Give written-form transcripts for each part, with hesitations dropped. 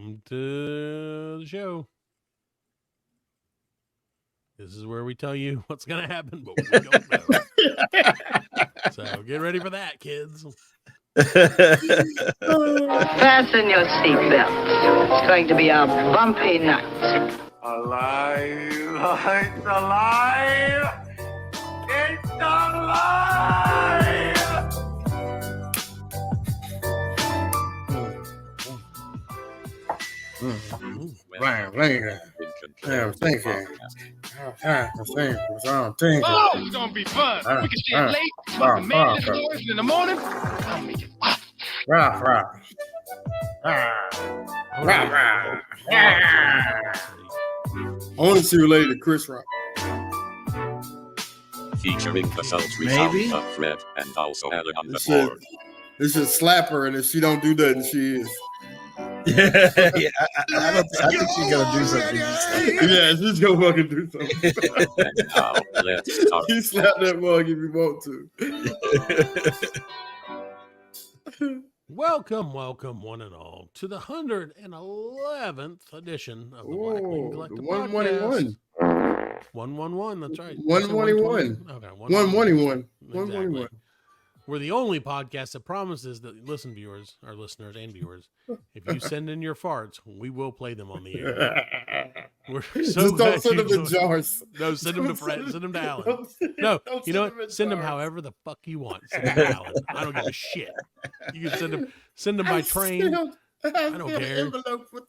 Welcome to the show. This is where we tell you what's going to happen, but we don't know. So get ready for that, kids. Fasten your seatbelts. It's going to be a bumpy night. Alive! It's alive! It's alive! Oh, it's gonna be fun. We can stay late, smoking man's boys in the morning. I'll make it pop. I want to see you later, Chris Rock. Featuring the sultry Maybe. sound of Fred and also Alan on the This is board. this is slap her, and if she don't do nothing, she is. Yeah, I think she's gonna do something. Yeah, she's gonna fucking do something. And now, let's start. You slap that mug if you want to. Welcome, one and all, to the 111th edition of the Black Wing Oh, Collective the Podcast. 121. 111, that's right. 121. Okay, 121. Exactly. 121. We're the only podcast that promises that listeners and viewers, if you send in your farts, we will play them on the air. We're so Just don't glad send you them in joined. jars. No, send them to Fred. Send them to Alan. No, you know what? Send them however the fuck you want. Send them to Alan. I don't give a shit. You can send them by train. I don't care.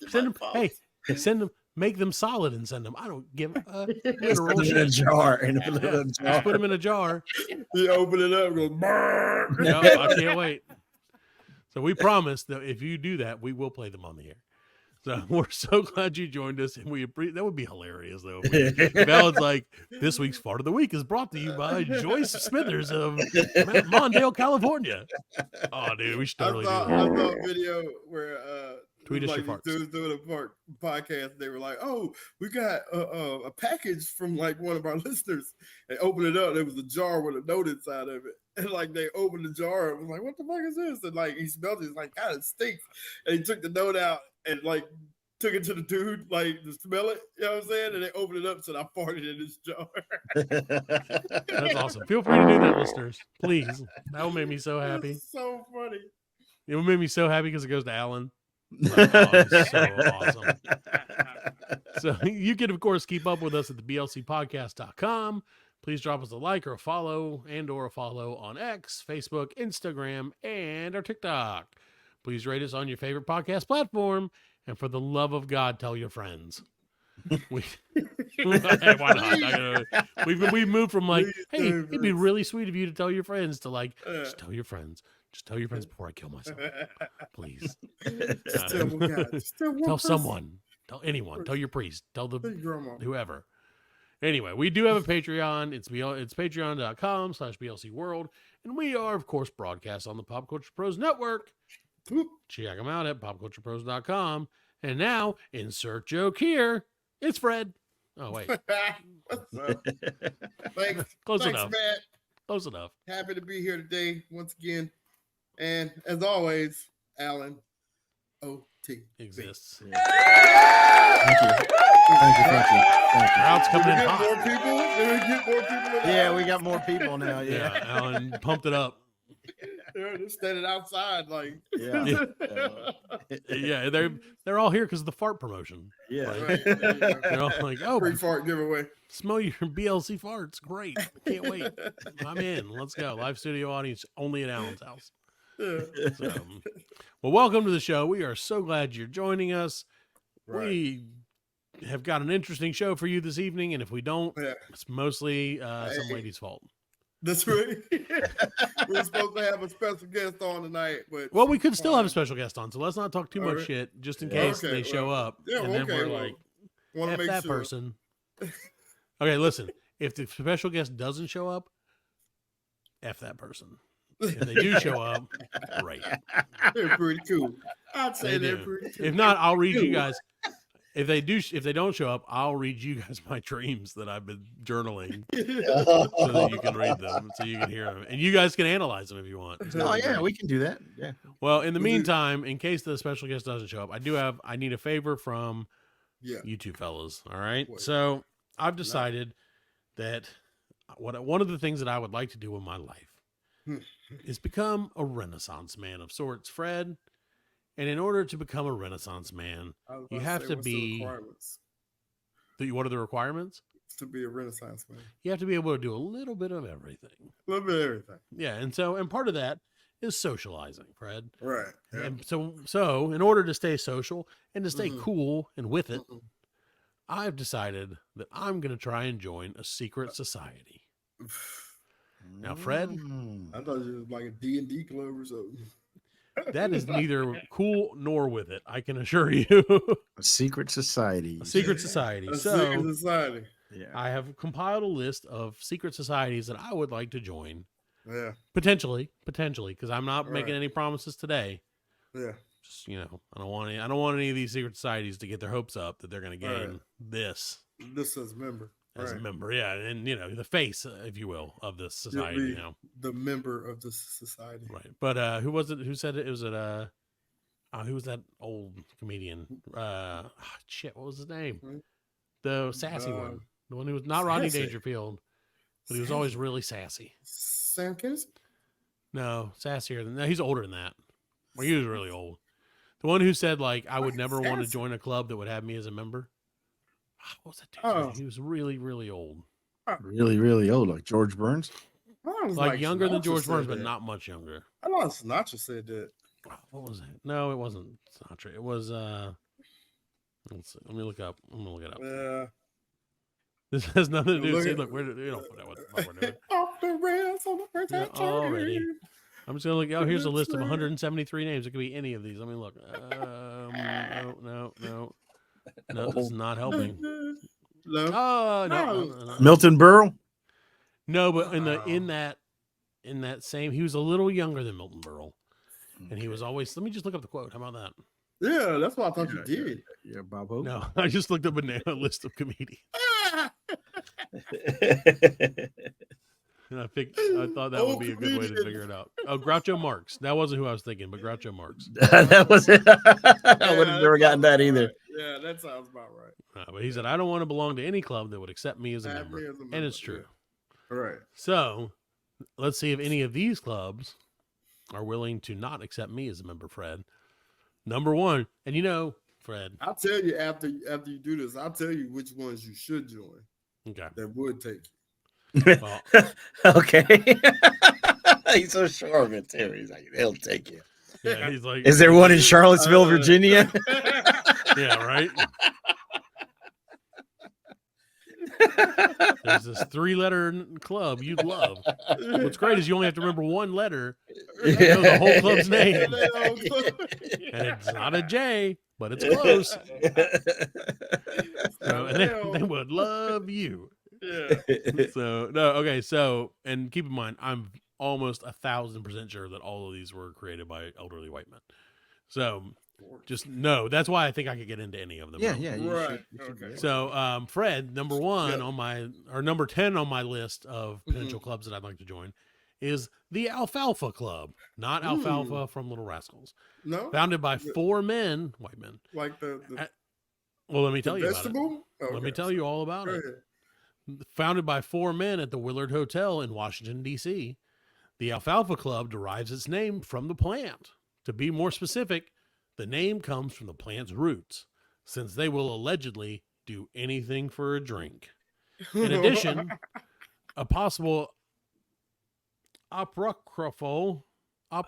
Send them. Hey, send them. Make them solid and send them. I don't give a literal in a shit. jar. Just put them in a jar. You open it up, go burn. No, I can't wait. So we promise that if you do that, we will play them on the air. So we're so glad you joined us, and that would be hilarious though. If Alan's like, this week's Fart of the Week is brought to you by Joyce Smithers of Mondale, California. Oh, dude, we should totally do I that. saw a video where Tweet us like your farts. dudes doing a podcast. They were like, "Oh, we got a package from like one of our listeners." They opened it up. There was a jar with a note inside of it, and like they opened the jar and was like, "What the fuck is this?" And like he smelled it. He's like, "God, it stinks." And he took the note out and like took it to the dude like to smell it. You know what I'm saying? And they opened it up, so I farted in this jar. That's awesome. Feel free to do that, listeners. Please. That will make me so happy. It's so funny. It will make me so happy because it goes to Alan. Like, oh, it's so awesome. So you can, of course, keep up with us at the blcpodcast.com. Please drop us a like or a follow on X, Facebook, Instagram, and our TikTok. Please rate us on your favorite podcast platform. And for the love of God, tell your friends. Why not? We've moved from like, hey, it'd be really sweet of you to tell your friends to like, just tell your friends. Just tell your friends before I kill myself. Please. Just tell one guy. Just tell one Tell person. someone. Tell anyone. Tell your priest. Tell Tell your grandma. whoever. Anyway, we do have a Patreon. It's patreon.com/BLC World. And we are, of course, broadcast on the Pop Culture Pros Network. Check them out at popculturepros.com. And now, insert joke here. It's Fred. Oh, wait. What's up? Thanks. Close Thanks, enough. Matt. Close enough. Happy to be here today once again. And as always, Alan O.T. Exists. Thank you. Crowd's coming in Get hot. more people? Did we get more people? Yeah, we got more people now. Yeah, Yeah. Alan pumped it up. They're standing outside like. Yeah. Yeah, they're all here because of the fart promotion. Yeah. Right, there you go. They're all like, oh, Free fart giveaway. smell your BLC farts. Great. Can't wait. I'm in. Let's go. Live studio audience only at Alan's house. Yeah. So, well, welcome to the show. We are so glad you're joining us. Right. We have got an interesting show for you this evening, and if we don't, Yeah. it's mostly some lady's fault. That's right. We're supposed to have a special guest on tonight, but Well, we could still have a special guest on, so let's not talk too much Alright. shit, just in Yeah. case Okay, they show well, up, yeah, and then okay, we're well, like, want to F make that sure. person. Okay, listen. If the special guest doesn't show up, F that person. If they do show up, great. They're pretty cool. I'd say They they're do. pretty cool. If not, I'll read you guys. if they don't show up, I'll read you guys my dreams that I've been journaling so that you can read them, so you can hear them, and you guys can analyze them if you want. Oh yeah, we can do that. Yeah. Well, in the meantime, in case the special guest doesn't show up, I need a favor from you two fellas. All right. So I've decided that one of the things that I would like to do in my life is become a Renaissance man of sorts, Fred. And in order to become a Renaissance man, you have to be. What are the requirements? To be a Renaissance man, you have to be able to do a little bit of everything. A little bit of everything. Yeah, and part of that is socializing, Fred. Right. Yeah. And so in order to stay social and to stay cool and with it, I've decided that I'm going to try and join a secret society. Now, Fred, I thought it was like a D&D club or something. That is neither cool nor with it, I can assure you. A secret society. A secret society. Secret society. Yeah. I have compiled a list of secret societies that I would like to join. Yeah. Potentially, because I'm not making any promises today. Yeah. Just, I don't want any of these secret societies to get their hopes up that they're going to gain this. This as a member. As a member, yeah, and the face, if you will, of this society. The member of the society, right? But who was it? Who said it? Who was that old comedian? What was his name? The sassy one, the one who was not Rodney Dangerfield, but he was always really sassy. Sam Kinison? No, sassier than that. He's older than that. Well, he was really old. The one who said I would never want to join a club that would have me as a member. What was that dude? He was really, really old. Really, really old, like George Burns? Like younger than George Burns, but not much younger. I know Sinatra said that. What was it? No, it wasn't Sinatra. It was let's see. Let me look up. I'm gonna look it up. Yeah. This has nothing to do with look, you don't put that what we're doing. Off the rails on the first already. I'm just gonna look. Oh, here's a list of 173 names. It could be any of these. Let me look. No, this is not helping. No. Oh, no. Milton Berle? No, but in that same, he was a little younger than Milton Berle, and he was always. Let me just look up the quote. How about that? Yeah, that's what I thought you did. Yeah, Bob Hope. No, I just looked up a list of comedians. And I thought that would be a good way to figure it out. Oh, Groucho Marx. That wasn't who I was thinking, but Groucho Marx. That was it. I would have never gotten that either. Yeah, that sounds about right. But he said, I don't want to belong to any club that would accept me as a member. And it's true. Yeah. Right. So let's see if any of these clubs are willing to not accept me as a member, Fred. Number one, and Fred. I'll tell you after you do this, I'll tell you which ones you should join. Okay. That would take you. Well, okay. He's so sure of it too. He's like, they'll take you. Yeah, he's like, is there one in Charlottesville, Virginia? Yeah, right. There's this 3-letter club you'd love. What's great is you only have to remember one letter. You know the whole club's name. And it's not a J, but it's close. And they would love you. Yeah. So and keep in mind, I'm almost 1,000% sure that all of these were created by elderly white men. So just no, that's why I think I could get into any of them. Yeah, right. Okay. So Fred, number 1 on my, or number 10 on my list of potential clubs that I'd like to join is the Alfalfa Club, not Alfalfa from Little Rascals. No, founded by 4 men, white men. Like the well, let me tell you vegetable? about it. Okay. Let me tell you all about it. Founded by 4 men at the Willard Hotel in Washington, D.C., the Alfalfa Club derives its name from the plant. To be more specific, the name comes from the plant's roots, since they will allegedly do anything for a drink. In addition, a possible apocryphal, in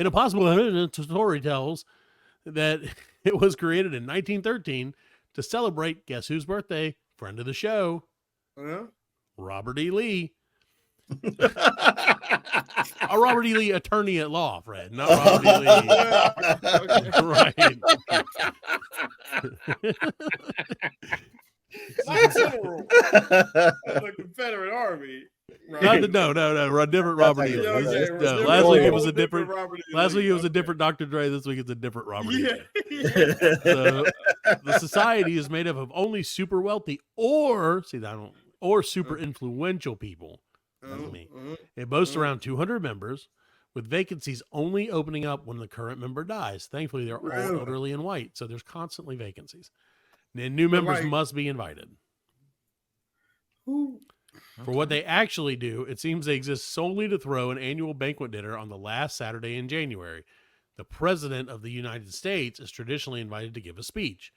a possible story tells that it was created in 1913 to celebrate, guess whose birthday? Friend of the show, Robert E. Lee. A Robert E. Lee attorney at law, Fred, not Robert E. Lee. Right. The Confederate Army No. A different Robert E. Lee. Yeah, okay, No, different- last week it whole was a different. Robert E. Last Lee. week it was a Okay. different Dr. Dre. This week it's a different Robert E. Yeah. Lee. So the society is made up of only super wealthy or super influential people. That's me. It boasts around 200 members, with vacancies only opening up when the current member dies. Thankfully, they're all elderly and white, so there's constantly vacancies. And new members must be invited. For what they actually do, it seems they exist solely to throw an annual banquet dinner on the last Saturday in January. The President of the United States is traditionally invited to give a speech,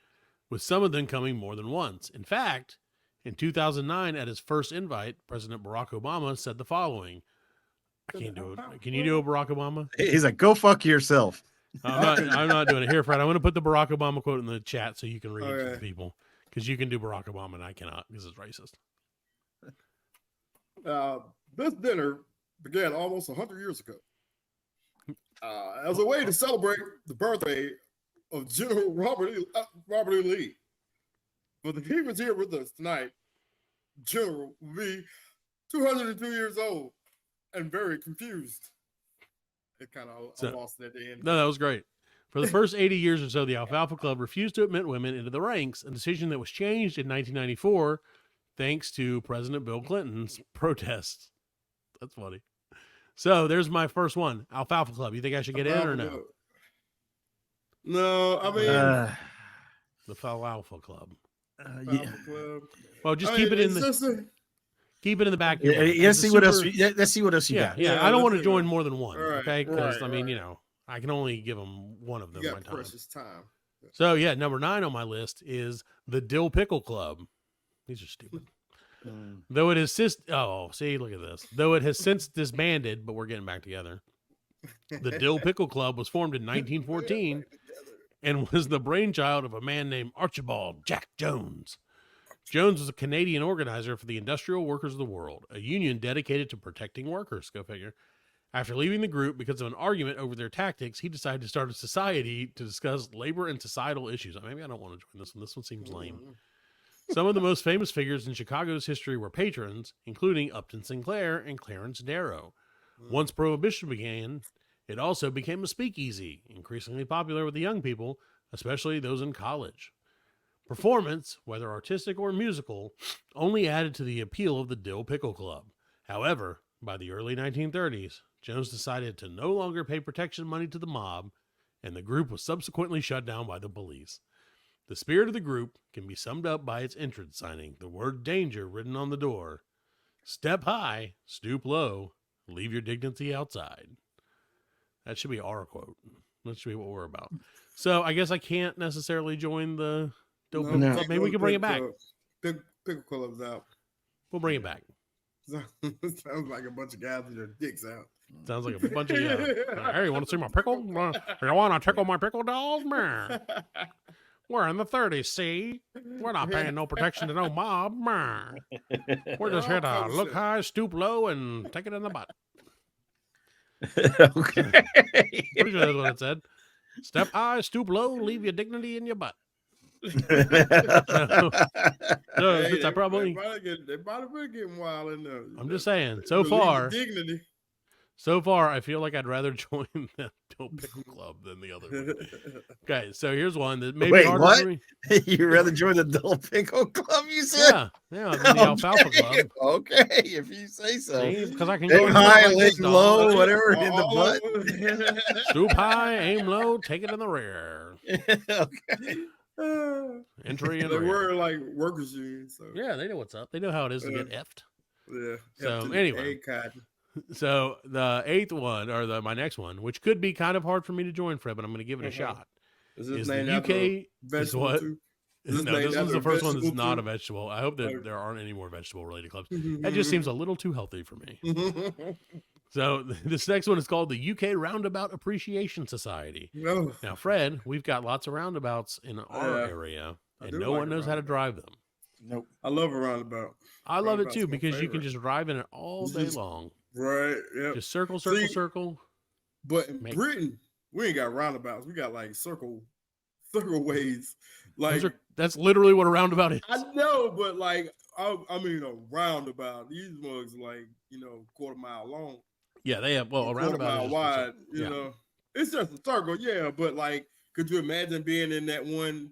with some of them coming more than once. In fact, in 2009, at his first invite, President Barack Obama said the following. I can't do it. Can you do a Barack Obama? He's like, go fuck yourself. I'm not doing it. Here, Fred, I'm going to put the Barack Obama quote in the chat so you can read it to the people. Because you can do Barack Obama and I cannot because it's racist. This dinner began almost 100 years ago as a way to celebrate the birthday of General Robert E. Lee. But if he was here with us tonight, General would be 202 years old and very confused. It kind of lost at the end. No, that was great. For the first 80 years or so, the Alfalfa Club refused to admit women into the ranks, a decision that was changed in 1994 thanks to President Bill Clinton's protests. That's funny. So there's my first one, Alfalfa Club. You think I should get in or no? No, I mean the Alfalfa Club. Yeah. Well, just keep it in the keep it in the back. Let's see what else. Let's see what else you got. Yeah, I don't want to join more than one. Right, okay, because right, I mean, I can only give them one of them. You got precious time. So yeah, number 9 on my list is the Dill Pickle Club. These are stupid. Though it has look at this. Though it has since disbanded, but we're getting back together. The Dill Pickle Club was formed in 1914 and was the brainchild of a man named Archibald Jack Jones. Jones was a Canadian organizer for the Industrial Workers of the World, a union dedicated to protecting workers. Go figure. After leaving the group because of an argument over their tactics, he decided to start a society to discuss labor and societal issues. Maybe I don't want to join this one. This one seems lame. Some of the most famous figures in Chicago's history were patrons, including Upton Sinclair and Clarence Darrow. Once Prohibition began, it also became a speakeasy, increasingly popular with the young people, especially those in college. Performance, whether artistic or musical, only added to the appeal of the Dill Pickle Club. However, by the early 1930s, Jones decided to no longer pay protection money to the mob, and the group was subsequently shut down by the police. The spirit of the group can be summed up by its entrance signing, the word danger written on the door. Step high, stoop low, leave your dignity outside. That should be our quote. That should be what we're about. So I guess I can't necessarily join the Dill Pickle Club. Maybe we can bring it back. Pickle Club's out. We'll bring it back. Sounds like a bunch of guys with their dicks out. Sounds like a bunch of hey, you want to see my pickle? You want to tickle my pickle dolls, man? We're in the 30s, see? We're not paying no protection to no mob, man. We're just here to look high, stoop low, and take it in the butt. Okay. Pretty sure that's what it said. Step high, stoop low, leave your dignity in your butt. Since I probably they probably getting wild in there. I'm just saying, so far, I feel like I'd rather join the Dill Pickle Club than the other one. Okay, so here's one that maybe harder for me. You'd rather join the Dill Pickle Club, you said? Yeah, the Alfalfa Club. Okay, if you say so. Because I can aim go high, leg low, whatever, in the butt. Stoop high, aim low, take it in the rear. Okay. Entry in They the rear. were like workers unions. So. Yeah, they know what's up. They know how it is to get effed. Yeah. So anyway, so the 8th one, or my next one, which could be kind of hard for me to join, Fred, but I'm going to give it a shot. Is the UK vegetable what? Too? No, this one's the first one that's not a vegetable. I hope that there aren't any more vegetable-related clubs. That just seems a little too healthy for me. So this next one is called the UK Roundabout Appreciation Society. No. Now, Fred, we've got lots of roundabouts in our area, and no one knows how to drive them. Nope. I love a roundabout. I love it too because you can just drive in it all day long. Right. Yeah. Just circle. But in Britain, we ain't got roundabouts. We got like circle ways. Like that's literally what a roundabout is. I know, but like I mean, a roundabout. These mugs like, quarter mile long. Yeah, they have, well, a quarter roundabout mile is wide, yeah. It's just a circle, yeah. But like, could you imagine being in that one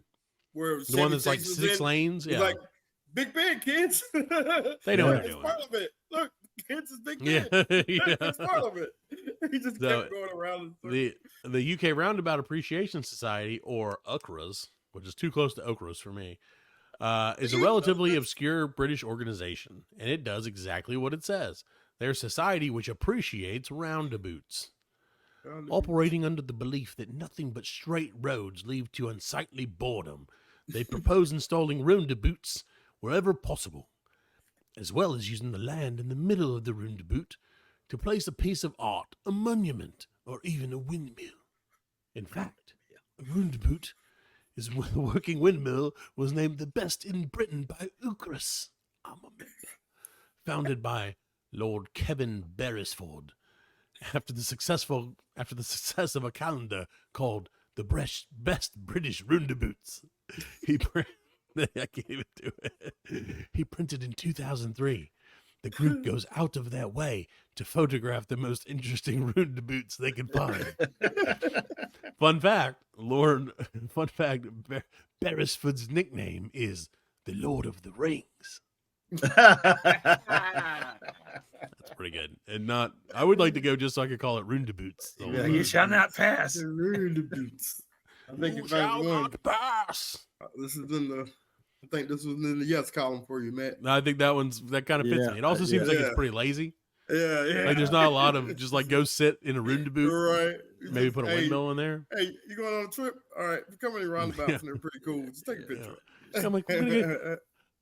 where The one that's like 6 lanes? It's Yeah. like, Big Ben, kids. They know what they're It's doing. part of it. Look, kids is Big Yeah. Ben. Yeah. It's part of it. He just So, kept going around in the UK Roundabout Appreciation Society, or UCRAS, which is too close to Okras for me, is a relatively obscure British organization, and it does exactly what it says. They're a society which appreciates roundabouts, operating under the belief that nothing but straight roads lead to unsightly boredom. They propose installing roundabouts wherever possible, as well as using the land in the middle of the roundabout to place a piece of art, a monument, or even a windmill. In fact, a roundabout is a working windmill was named the best in Britain by Ukras, I'm a member, founded by Lord Kevin Beresford, after the success of a calendar called the Best British Roundabouts. I can't even do it. He printed in 2003. The group goes out of their way to photograph the most interesting roundabouts they can find. Fun fact, Beresford's nickname is the Lord of the Rings. That's pretty good. And I would like to go just so I could call it roundabouts. You shall not pass. The roundabouts. I think You you shall found one. not pass. This is I think this was in the yes column for you, Matt. I think that kind of fits me. It also seems like it's pretty lazy. Yeah. Like there's not a lot of just like go sit in a roundabout. Right. Maybe put a windmill in there. Hey, you going on a trip? All right, we're coming in roundabouts and they're pretty cool. Just take a picture. I'm like,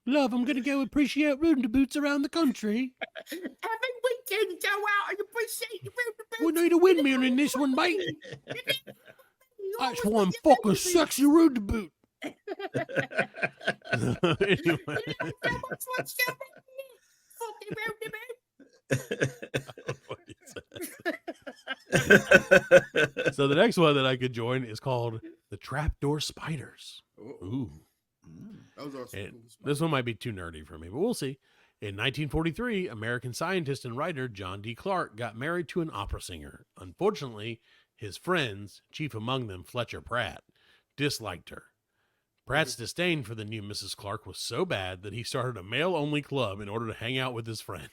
Love, I'm gonna go appreciate roundabouts around the country. Every weekend, go out and appreciate the roundabouts. We need a windmill in this one, mate. That's one fucking sexy roundabout. Anyway. So the next one that I could join is called the Trapdoor Spiders. Ooh. This one might be too nerdy for me, but we'll see. In 1943, American scientist and writer John D. Clark got married to an opera singer. Unfortunately, his friends, chief among them Fletcher Pratt, disliked her. Pratt's disdain for the new Mrs. Clark was so bad that he started a male-only club in order to hang out with his friend.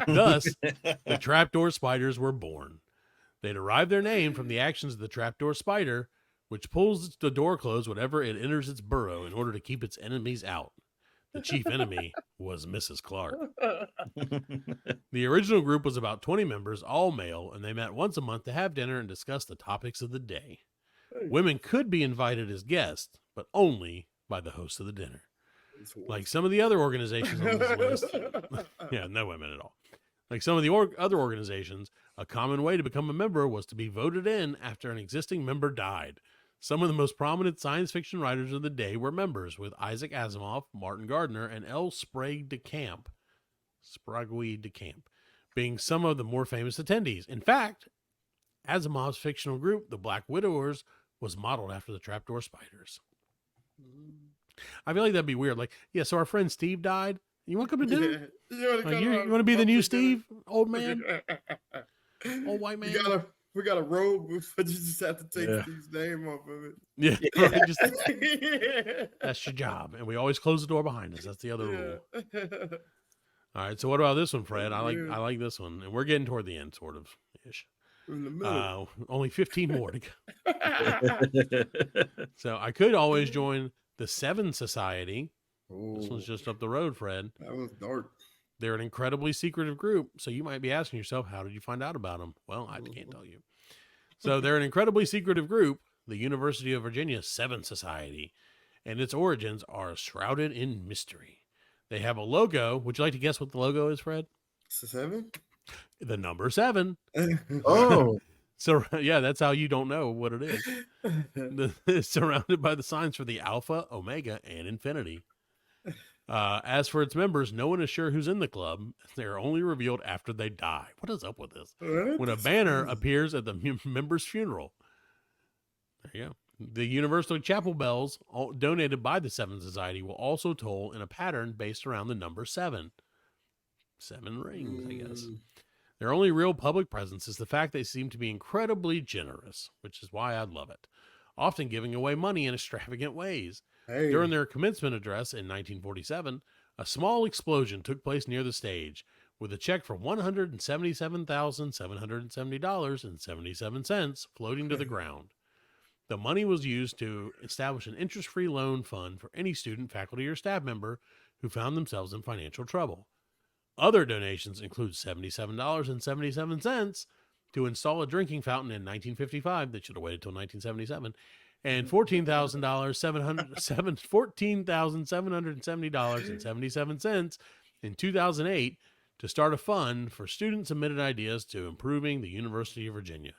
Thus, the Trapdoor Spiders were born. They derived their name from the actions of the trapdoor spider, which pulls the door closed whenever it enters its burrow in order to keep its enemies out. The chief enemy was Mrs. Clark. The original group was about 20 members, all male, and they met once a month to have dinner and discuss the topics of the day. Women could be invited as guests, but only by the host of the dinner. Like some of the other organizations on this list. Yeah, no women at all. Like some of the other organizations, a common way to become a member was to be voted in after an existing member died. Some of the most prominent science fiction writers of the day were members, with Isaac Asimov, Martin Gardner, and L. Sprague de Camp being some of the more famous attendees. In fact, Asimov's fictional group, the Black Widowers, was modeled after the Trapdoor Spiders. I feel like that'd be weird. Like, yeah, so our friend Steve died. You want to come to dinner? You want to be the new Steve, old man, old white man? We got a robe, but you just have to take Steve's name off of it. Yeah, right, that's your job, and we always close the door behind us. That's the other rule. All right, so what about this one, Fred? I like this one, and we're getting toward the end, sort of ish. In the middle. Only 15 more to go. So I could always join the Seven Society. This one's just up the road, Fred. That was dark. They're an incredibly secretive group, so you might be asking yourself, how did you find out about them? Well, I can't tell you. So they're an incredibly secretive group, the University of Virginia Seven Society, and its origins are shrouded in mystery. They have a logo. Would you like to guess what the logo is, Fred? It's a 7? The number 7. Oh. So, yeah, that's how you don't know what it is. It's surrounded by the signs for the Alpha, Omega, and Infinity. As for its members, no one is sure who's in the club. They are only revealed after they die. What is up with this? When a banner appears at the member's funeral. There you go. The Universal Chapel bells donated by the Seven Society will also toll in a pattern based around the number 7. 7 rings, I guess. Their only real public presence is the fact they seem to be incredibly generous, which is why I love it, often giving away money in extravagant ways. Hey. During their commencement address in 1947, a small explosion took place near the stage, with a check for $177,770.77 floating to the ground. The money was used to establish an interest-free loan fund for any student, faculty, or staff member who found themselves in financial trouble. Other donations include $77.77 to install a drinking fountain in 1955 that should have waited till 1977, and $14,770.77 in 2008 to start a fund for student submitted ideas to improving the University of Virginia.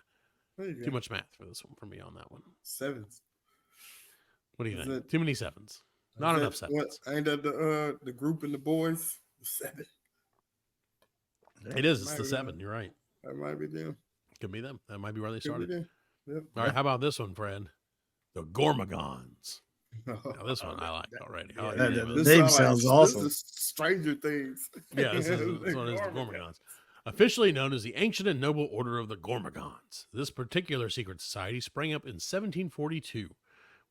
Too much math for this one for me on that one. 7s. What do you Is think? it- Too many 7s. Not enough 7s. What, ain't that the group and the boys? 7. It is. It's Might the be 7. them. You're right. That might be them. Could be them. That might be where they Could be started. them. Yep. All right. How about this one, Fred? The Gormagons. Now, this one I like already. I like the name of it. This name sounds awesome. This is Stranger Things. Yeah, this one is the Gormagons. Officially known as the Ancient and Noble Order of the Gormagons, this particular secret society sprang up in 1742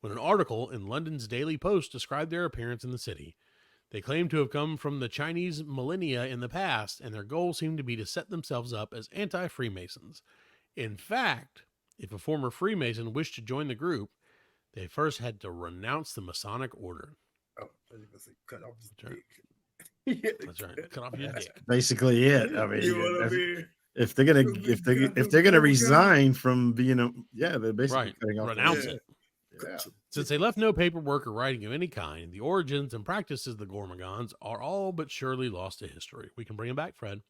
when an article in London's Daily Post described their appearance in the city. They claim to have come from the Chinese millennia in the past, and their goal seemed to be to set themselves up as anti-Freemasons. In fact, if a former Freemason wished to join the group, they first had to renounce the Masonic order. Oh, I was gonna say cut off his That's right. dick. That's right. Cut off your dick. Basically it. I mean, You wanna be? if they're gonna resign from being they're basically Right. cutting off. Renounce Yeah. it. Yeah. Since they left no paperwork or writing of any kind, the origins and practices of the Gormagons are all but surely lost to history. We can bring them back, Fred.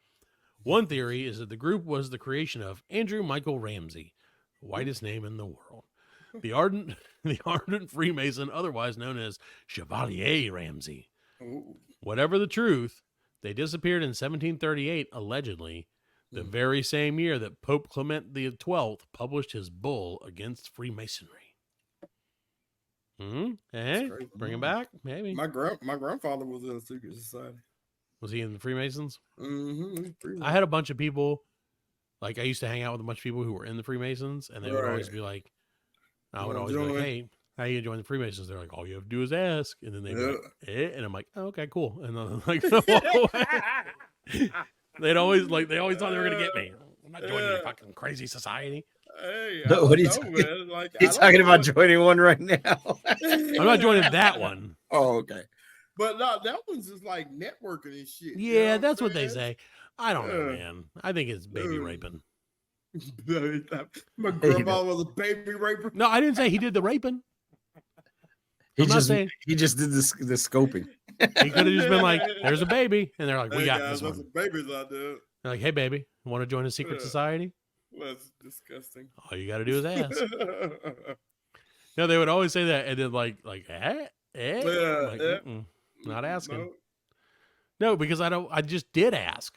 One theory is that the group was the creation of Andrew Michael Ramsey, the whitest name in the world. The ardent Freemason, otherwise known as Chevalier Ramsey. Ooh. Whatever the truth, they disappeared in 1738, allegedly, the very same year that Pope Clement XII published his bull against Freemasonry. Eh? crazy. Bring him back? Maybe. My grandfather was in a secret society. Was he in the Freemasons? Mm-hmm. I had a bunch of people, like I used to hang out with a bunch of people who were in the Freemasons, and they would always be like, I would always be like, hey, how you gonna join the Freemasons? They're like, all you have to do is ask. And then they'd be like, eh? And I'm like, oh, okay, cool. And then like, they always thought they were gonna get me. I'm not joining your fucking crazy society. Hey, What he's talking about joining one right now. I'm not joining that one. Oh, okay. But no, that one's just like networking and shit. Yeah, that's what they say. I don't know, man. I think it's baby raping. My grandfather was a baby raper. No, I didn't say he did the raping. He I'm not just saying did the scoping. he could have just been like, "There's a baby," and they're like, "We Hey, got guys, this there's one." some babies out there. They're like, "Hey, baby, want to join a secret Yeah. society?" That's disgusting. All you got to do is ask. No, they would always say that, and then like, eh? Yeah, Like, yeah. not asking. No, because I just did ask.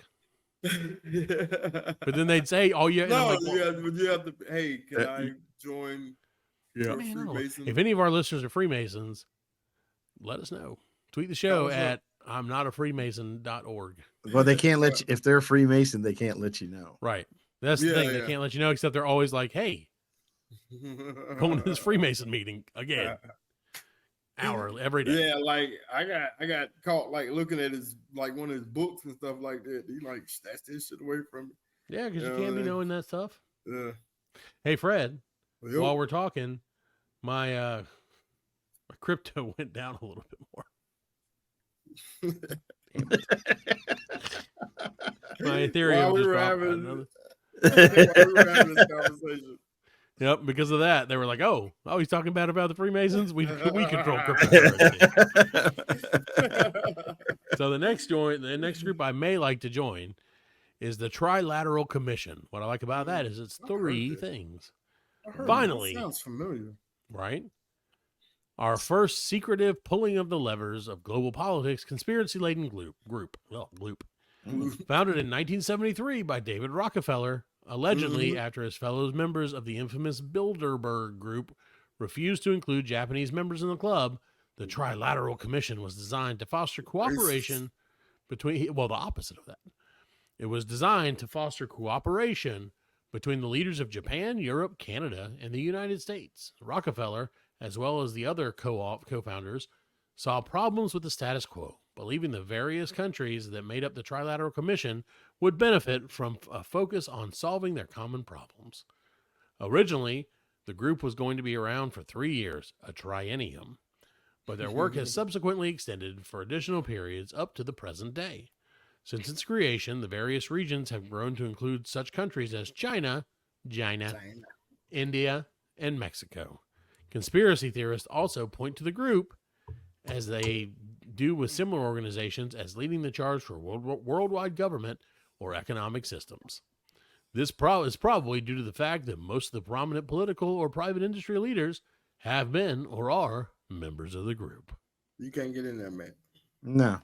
But then they'd say, "Oh, yeah." And I'm No, like, well, you have to. Hey, can I join? Yeah. your man, I don't know. Freemason? If any of our listeners are Freemasons, let us know. Tweet the show at I'm not a Freemason.org. Well, they can't let you if they're a Freemason, they can't let you know. Right. That's the Yeah, thing. They yeah. can't let you know, except they're always like, "Hey, going to this Freemason meeting again." Hour every day. Yeah, like I got caught like looking at his like one of his books and stuff like that. He like snatched this shit away from me. Yeah, because you Yeah, can't be man. knowing that stuff. Yeah. Hey, Fred, Well, while we're talking, my crypto went down a little bit more. Damn it. My Ethereum While we just were dropped having- another. while we were having this conversation. Yep, because of that, they were like, "Oh, he's talking bad about the Freemasons. We control cryptocurrency." So the next group I may like to join is the Trilateral Commission. What I like about that is it's three things. I heard Finally. that sounds familiar. Right? Our first secretive pulling of the levers of global politics conspiracy-laden group. Founded in 1973 by David Rockefeller, allegedly after his fellow members of the infamous Bilderberg Group refused to include Japanese members in the club, the Trilateral Commission was designed to foster cooperation between, well, the opposite of that. It was designed to foster cooperation between the leaders of Japan, Europe, Canada, and the United States. Rockefeller, as well as the other co-founders, saw problems with the status quo, believing the various countries that made up the Trilateral Commission would benefit from a focus on solving their common problems. Originally, the group was going to be around for 3 years, a triennium, but their work has subsequently extended for additional periods up to the present day. Since its creation, the various regions have grown to include such countries as China, India, and Mexico. Conspiracy theorists also point to the group, as they do with similar organizations, as leading the charge for worldwide government or economic systems. This is probably due to the fact that most of the prominent political or private industry leaders have been or are members of the group. You can't get in there, man. No.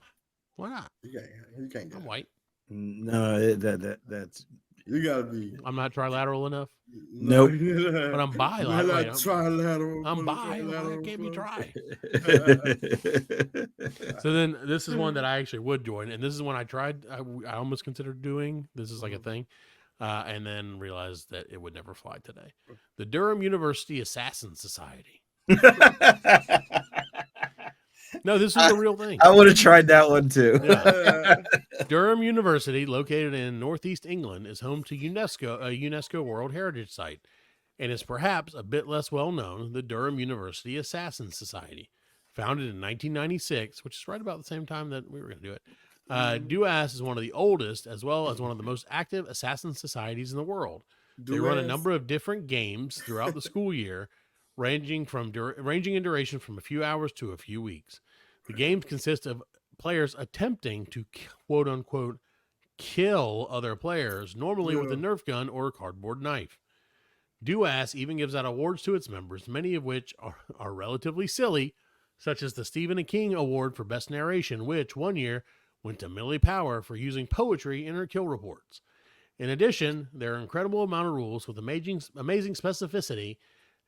Why not? You can't get I'm in. white. No, that's You gotta be. I'm not trilateral enough. Nope. But I'm bi. Not Wait, trilateral. I'm bi. Why can't be tri? So then this is one that I actually would join. And this is one I tried. I almost considered doing. This is like a thing. And then realized that it would never fly today. The Durham University Assassin Society. No, this is a real thing. I would have tried that one too. Yeah. Durham University, located in northeast England, is home to a UNESCO World Heritage Site, and is perhaps a bit less well known, the Durham University Assassin Society. Founded in 1996, which is right about the same time that we were going to do it. DUAS is one of the oldest, as well as one of the most active assassin societies in the world. They run a number of different games throughout the school year, ranging in duration from a few hours to a few weeks. The games consist of players attempting to quote unquote kill other players, normally with a Nerf gun or a cardboard knife. DUAS even gives out awards to its members, many of which are relatively silly, such as the Stephen King Award for Best Narration, which one year went to Millie Power for using poetry in her kill reports. In addition, there are an incredible amount of rules with amazing specificity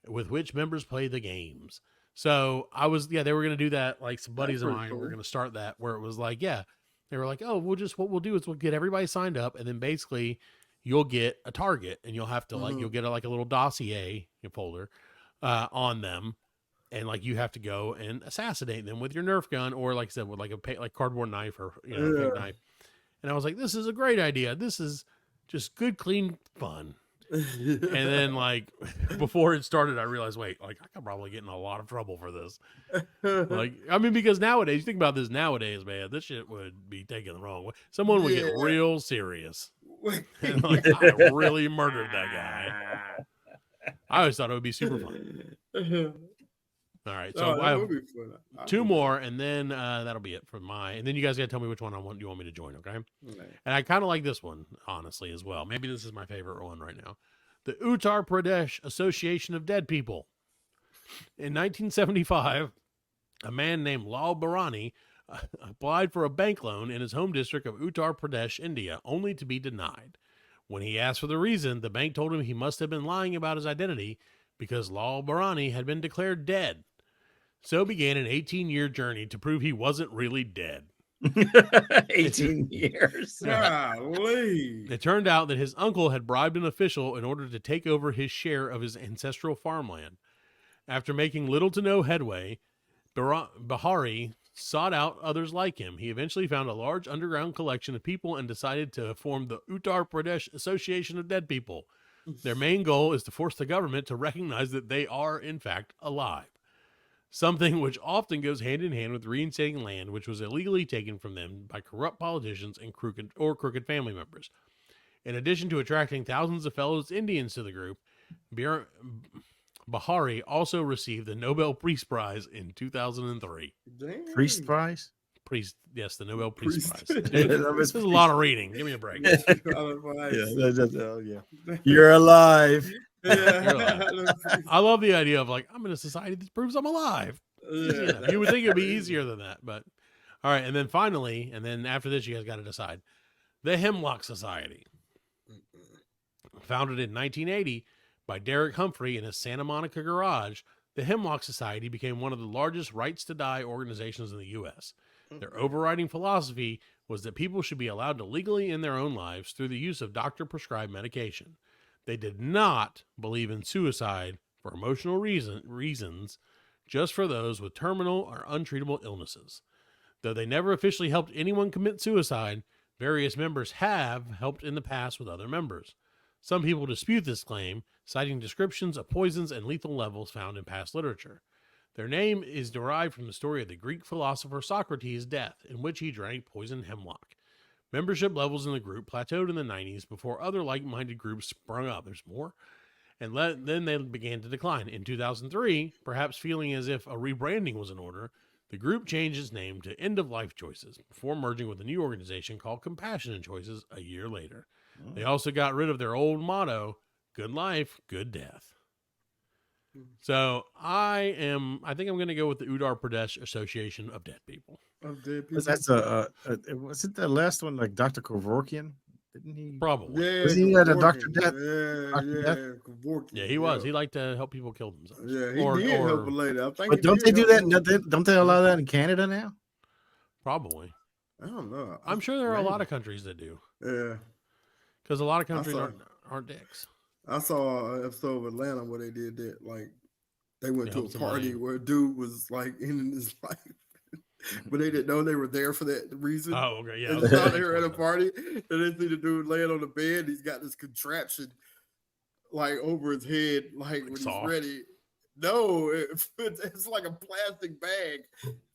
with which members play the games. So they were going to do that. Like some buddies of mine were going to start that, where it was like, they were like, oh, what we'll do is we'll get everybody signed up, and then basically you'll get a target, and you'll have to you'll get a little dossier folder on them, and like you have to go and assassinate them with your Nerf gun, or like I said, with like a cardboard knife or fake knife. And I was like, this is a great idea. This is just good, clean fun. And then like before it started, I realized, wait, like I could probably get in a lot of trouble for this. Like, I mean, because nowadays, you think about this nowadays, man, this shit would be taken the wrong way. Someone would get real serious. And, like, I really murdered that guy. I always thought it would be super fun. All right, so I have two more, and then that'll be it for and then you guys gotta tell me which one you want me to join, okay? And I kind of like this one, honestly, as well. Maybe this is my favorite one right now. The Uttar Pradesh Association of Dead People. In 1975, a man named Lal Barani applied for a bank loan in his home district of Uttar Pradesh, India, only to be denied. When he asked for the reason, the bank told him he must have been lying about his identity because Lal Barani had been declared dead. So began an 18-year journey to prove he wasn't really dead. 18 years. Golly. It turned out that his uncle had bribed an official in order to take over his share of his ancestral farmland. After making little to no headway, Bahari sought out others like him. He eventually found a large underground collection of people and decided to form the Uttar Pradesh Association of Dead People. Their main goal is to force the government to recognize that they are, in fact, alive. Something which often goes hand in hand with reinstating land which was illegally taken from them by corrupt politicians and crooked family members. In addition to attracting thousands of fellow Indians to the group, Bahari also received the Nobel Peace Prize in 2003. Damn. Priest prize? Yes, the Nobel Peace Prize. This is a lot of reading. Give me a break. You're alive. I love the idea of like, I'm in a society that proves I'm alive. You would think it'd be easier than that, but all right. And then finally, and then after this, you guys got to decide. The Hemlock Society, founded in 1980 by Derek Humphrey in his Santa Monica garage. The Hemlock Society became one of the largest rights to die organizations in the U.S. Their overriding philosophy was that people should be allowed to legally end their own lives through the use of doctor-prescribed medication. They did not believe in suicide for emotional reasons, just for those with terminal or untreatable illnesses. Though they never officially helped anyone commit suicide, various members have helped in the past with other members. Some people dispute this claim, citing descriptions of poisons and lethal levels found in past literature. Their name is derived from the story of the Greek philosopher Socrates' death, in which he drank poisoned hemlock. Membership levels in the group plateaued in the 90s before other like-minded groups sprung up. There's more. And then they began to decline. In 2003, perhaps feeling as if a rebranding was in order, the group changed its name to End of Life Choices before merging with a new organization called Compassionate Choices a year later. They also got rid of their old motto, good life, good death. So I think I'm going to go with the Uttar Pradesh Association of Dead People. Of dead people. That's wasn't the last one like Dr. Kevorkian? Didn't he? Probably. Yeah, Was he at a Kevorkian. Dr. Death? Yeah, Dr. Death? Kevorkian. Yeah, he was. He liked to help people kill themselves. Yeah, he did help a lady. I think But he don't did they do help that? her. Don't they allow that in Canada now? Probably. I don't know. I'm sure there are a lot of countries that do. Yeah. Because a lot of countries saw- aren't dicks. I saw an episode of Atlanta where they did that. Like, they went They to a helped party somebody. where a dude was like ending his life, but they didn't know they were there for that reason. Oh, okay. Yeah. They just thought they were at a party, and they see the dude laying on the bed. He's got this contraption like over his head, like when saw? he's ready. No, it's like a plastic bag,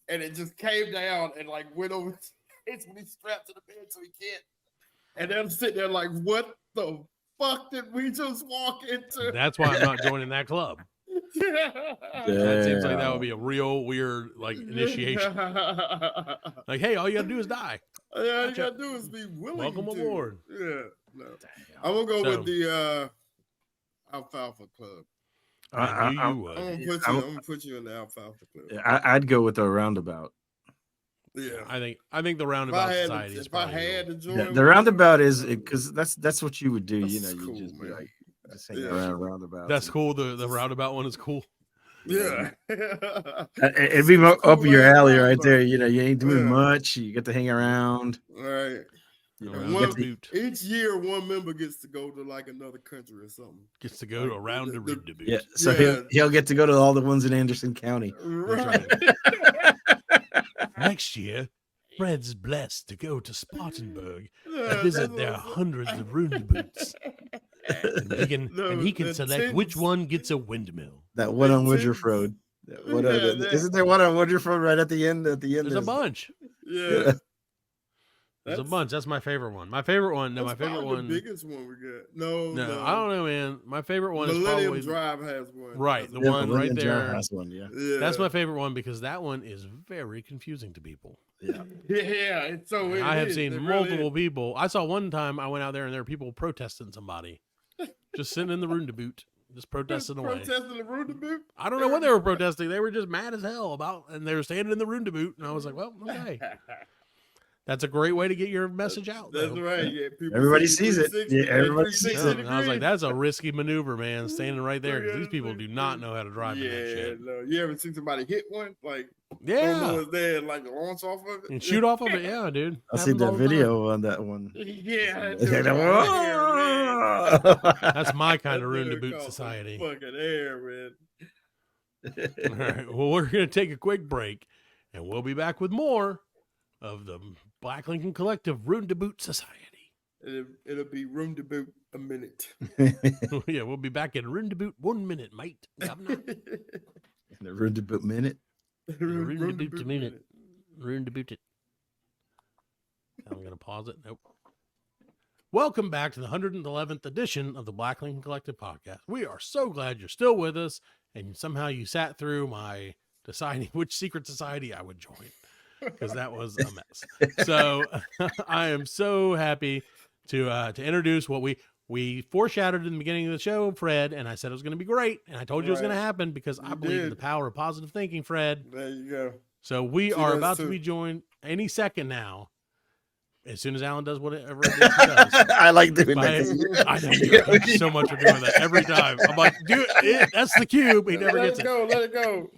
and it just came down and like went over his head when he's strapped to the bed, so he can't. And they're sitting there like, what the fuck did we just walk into? That's why I'm not joining that club. That seems like that would be a real weird like initiation. Like, hey, all you gotta do is die. Yeah, all you gotta do is be willing. Welcome to. aboard. Yeah, no. I'm gonna go with the Alfalfa Club. I knew you I'm would. gonna put you in the Alfalfa Club. I'd go with the roundabout. Yeah, I think the Roundabout Society is if I probably had to join, The with roundabout is because that's what you would do. You know, That's you cool, just be man. like just hang Yeah. around roundabouts. that's cool. The Roundabout one is cool. yeah, It'd be up Cool your ass alley right roundabout. there. You know, you ain't doing Yeah. much. You get to hang around. all right. You Around know, One- the boot. Each year, one member gets to go to like another country or something. Gets to go around the boot. yeah. So Yeah. he'll get to go to all the ones in Anderson County. Right. Next year, Fred's blessed to go to Spartanburg Yeah, and visit that's their what- hundreds of rune boots. And he can The select which tins- one gets a windmill. That one on That's it. Woodruff Road. Yeah, Isn't there one on Woodruff Road right at the end? At the end, There's a bunch. Yeah. There's a bunch. That's my favorite one. My favorite one. No, my That's favorite probably one. the biggest one we got. No, No, I don't know, man. My favorite one is Millennium probably Drive has one. right. That's The a- Yeah, one Millennium right Drive there. has one, yeah. Yeah. That's my favorite one because that one is very confusing to people. Yeah. Yeah, it's so. I have is. seen It really multiple is. people. I saw one time I went out there and there were people protesting somebody, just sitting in the room to boot, just protesting away. Protesting the root of boot. I don't know what they were protesting. They were just mad as hell about, and they were standing in the room to boot. And I was like, well, okay, that's a great way to get your message out. That's though. right. Yeah, people Everybody see sees it. 360, Yeah, everybody sees 360 Yeah, and I was like, degrees. that's a risky maneuver, man, standing right there because these people do not know how to drive in that Yeah, shit. no. You ever seen somebody hit one? Like, don't know Yeah, it's there and like launch off of it and shoot off of it. Yeah, dude. I seen Happens that all the time. video on that one. Yeah, That's my kind of room to boot society. Fucking air, man. All right. Well, we're going to take a quick break, and we'll be back with more of the Black Lincoln Collective Room to Boot Society. It'll be room to boot a minute. Yeah, we'll be back in Room to Boot 1 minute, mate. Governor. In the room to boot minute. Room to Boot a minute. Room to Boot it. I'm going to pause it. Nope. Welcome back to the 111th edition of the Black Lincoln Collective podcast. We are so glad you're still with us, and somehow you sat through my deciding which secret society I would join, because that was a mess. So I am so happy to introduce what we foreshadowed in the beginning of the show, Fred, and I said it was going to be great, and I told you it was going to Right. happen because I You believe in did. the power of positive thinking, Fred. There you go. So we See, are that's about to too- be joined any second now as soon as Alan does whatever it is he does. I like doing by- that. I know you. Thank you so much for doing that every time. I'm like, dude, that's the cube. He never gets it. Let it go.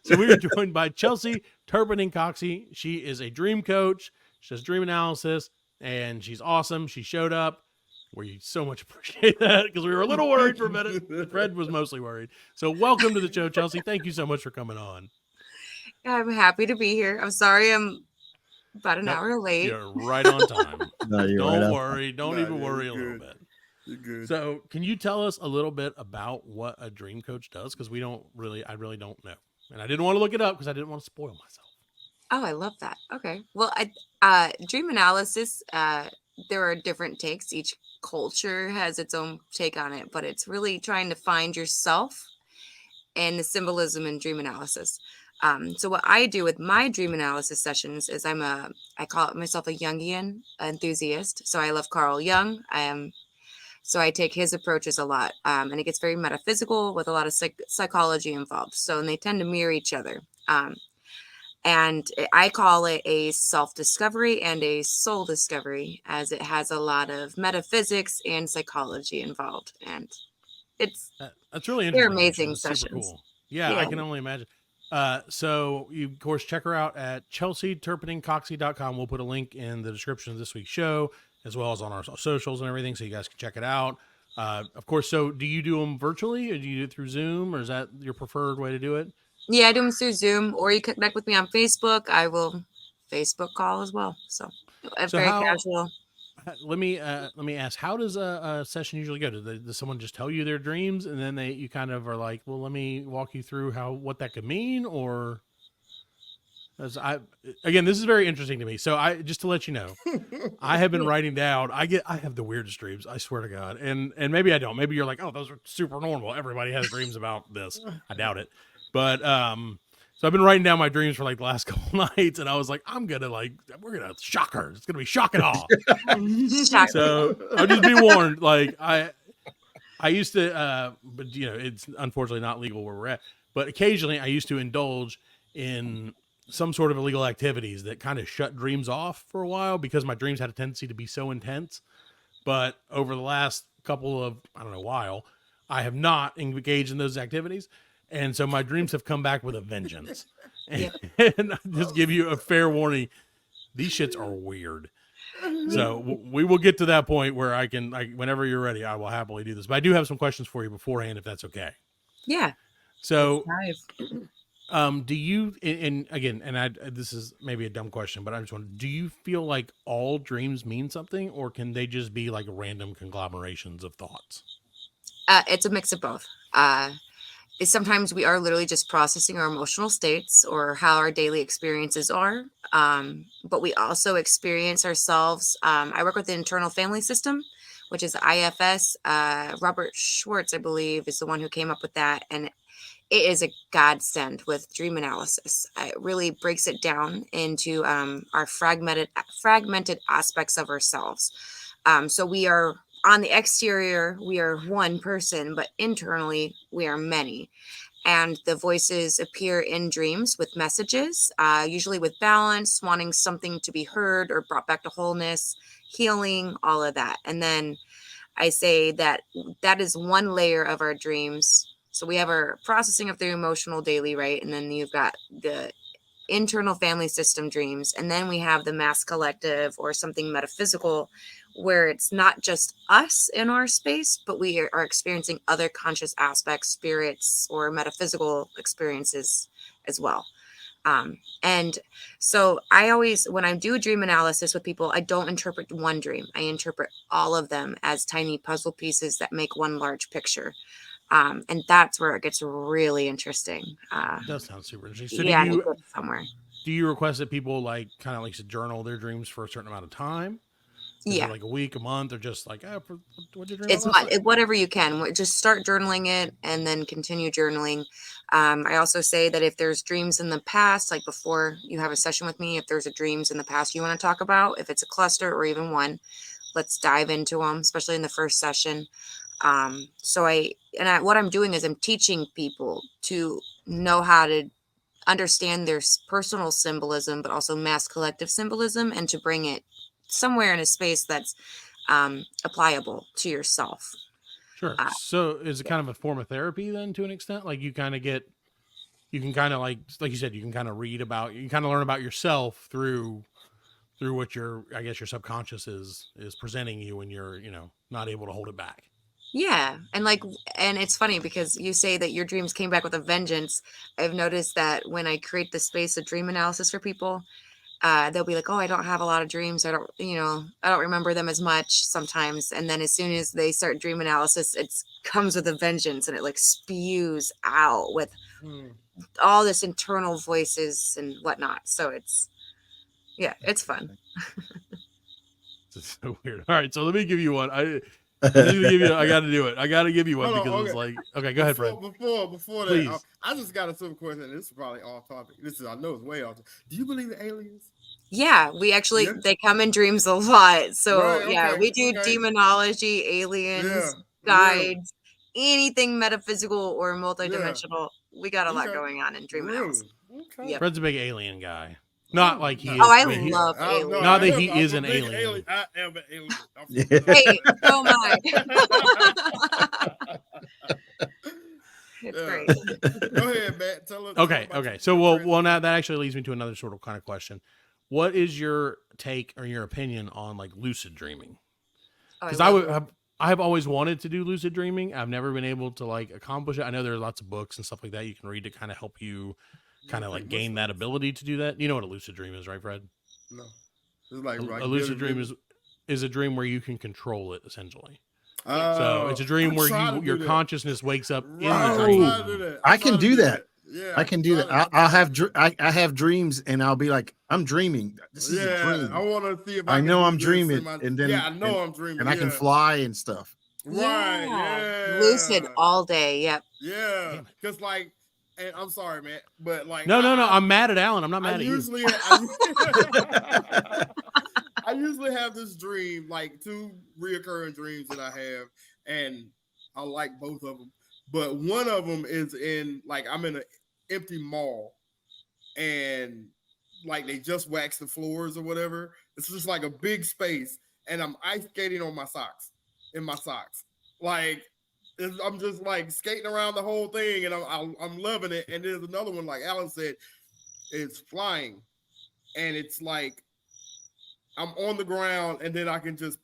So we were joined by Chelsey Turpening Coxsey. She is a dream coach. She does dream analysis, and she's awesome. She showed up. We so much appreciate that because we were a little worried for a minute. Fred was mostly worried. So welcome to the show, Chelsey. Thank you so much for coming on. I'm happy to be here. I'm sorry I'm about an hour late. You're right on time. No, you're Don't right on. worry. Don't Nah, even you're worry a good. little bit. You're good. So can you tell us a little bit about what a dream coach does? Because I really don't know. And I didn't want to look it up because I didn't want to spoil myself. Oh, I love that. Okay. Well, dream analysis, there are different takes. Each culture has its own take on it, but it's really trying to find yourself and the symbolism in dream analysis. So what I do with my dream analysis sessions is I call myself a Jungian enthusiast. So I love Carl Jung. So I take his approaches a lot, and it gets very metaphysical with a lot of psychology involved. And they tend to mirror each other. And I call it a self-discovery and a soul discovery, as it has a lot of metaphysics and psychology involved. And That's really interesting. they're amazing That's super sessions. cool. Yeah, I Yeah. can only imagine. So you of course check her out at ChelseyTurpeningCoxsey.com. We'll put a link in the description of this week's show, as well as on our socials and everything, so you guys can check it out. Of course, so do you do them virtually, or do you do it through Zoom, or is that your preferred way to do it? Yeah, I do them through Zoom, or you connect with me on Facebook. I will Facebook call as well. So very casual. Let me ask, how does a session usually go? Does someone just tell you their dreams, and then you kind of are like, well, let me walk you through what that could mean? Or again, this is very interesting to me. So just to let you know, I have been writing down, I have the weirdest dreams, I swear to God. And maybe I don't, maybe you're like, oh, those are super normal. Everybody has dreams about this. I doubt it. But, so I've been writing down my dreams for like the last couple nights, and I was like, we're going to shock her. It's going to be shock and awe. So I'll just be warned. Like I used to, but it's unfortunately not legal where we're at, but occasionally I used to indulge in some sort of illegal activities that kind of shut dreams off for a while, because my dreams had a tendency to be so intense. But over the last couple of, while, I have not engaged in those activities. And so my dreams have come back with a vengeance. And I just give you a fair warning. These shits are weird. So we will get to that point where whenever you're ready, I will happily do this. But I do have some questions for you beforehand, if that's okay. Yeah. So, Nice. do you, and again, this is maybe a dumb question, but I just want, do you feel like all dreams mean something, or can they just be like random conglomerations of thoughts? It's a mix of both. Sometimes we are literally just processing our emotional states or how our daily experiences are. But we also experience ourselves. I work with the internal family system, which is IFS. Robert Schwartz, I believe, is the one who came up with that. And it is a godsend with dream analysis. It really breaks it down into our fragmented aspects of ourselves. So we are, on the exterior, we are one person, but internally we are many. And the voices appear in dreams with messages, usually with balance, wanting something to be heard or brought back to wholeness, healing, all of that. And then I say that is one layer of our dreams. So we have our processing of the emotional daily, right? And then you've got the internal family system dreams. And then we have the mass collective or something metaphysical, where it's not just us in our space, but we are experiencing other conscious aspects, spirits, or metaphysical experiences as well. And so I always, when I do a dream analysis with people, I don't interpret one dream. I interpret all of them as tiny puzzle pieces that make one large picture. And that's where it gets really interesting. It does sound super interesting. So yeah, somewhere. Do you request that people kind of to journal their dreams for a certain amount of time? Yeah, like a week, a month, or just like, what you dream? It's whatever you can. Just start journaling it and then continue journaling. I also say that if there's dreams in the past, like before you have a session with me, if there's a dreams in the past you want to talk about, if it's a cluster or even one, let's dive into them, especially in the first session. What I'm doing is I'm teaching people to know how to understand their personal symbolism, but also mass collective symbolism, and to bring it somewhere in a space that's applicable to yourself. Sure. So is it kind of a form of therapy then, to an extent? Like you kind of get, you can kind of like you said, you can kind of read about, you kind of learn about yourself through what your, I guess your subconscious is presenting you when you're, not able to hold it back. Yeah. And it's funny because you say that your dreams came back with a vengeance. I've noticed that when I create the space of dream analysis for people, they'll be like, oh, I don't have a lot of dreams. I don't remember them as much sometimes. And then as soon as they start dream analysis, it comes with a vengeance, and it like spews out with all this internal voices and whatnot. So it's fun. It's so weird. All right. So let me give you one. I got to do it. I got to give you one because it's like, okay, go ahead, Fred. Before that, I just got a simple question. This is probably off topic. I know it's way off topic. Do you believe in aliens? Yeah, we actually, they come in dreams a lot. So we do demonology, aliens, guides, anything metaphysical or multidimensional. We got a lot going on in dream analysis. Okay. Fred's a big alien guy. Not like he is. Oh, I love aliens. Not that he is an alien. I am an alien. Hey, oh my. It's great. Go ahead, Matt. Tell us. Okay. So, well, now that actually leads me to another sort of kind of question. What is your take or your opinion on like lucid dreaming? Because I have always wanted to do lucid dreaming. I've never been able to like accomplish it. I know there are lots of books and stuff like that you can read to kind of help you kind of like gain that ability to do that. You know what a lucid dream is, right, Fred? No. It's like a lucid dream is a dream where you can control it essentially. So it's a dream where your consciousness wakes up in the dream. I can do that. Yeah, I can do that. I have dreams, and I'll be like, I'm dreaming. This is a dream. I want to see if I know I'm dreaming, and then I know I'm dreaming, and I can fly and stuff. Right? Yeah. Lucid all day. Yep. Yeah, because like. And I'm sorry, man, but like no, I'm mad at Alan. I'm not mad at you. I usually have this dream, like 2 reoccurring dreams that I have, and I like both of them. But one of them is in like I'm in an empty mall, and like they just waxed the floors or whatever. It's just like a big space, and I'm ice skating on my socks, like. I'm just like skating around the whole thing, and I'm loving it. And there's another one, like Alan said, it's flying, and it's like I'm on the ground, and then I can just,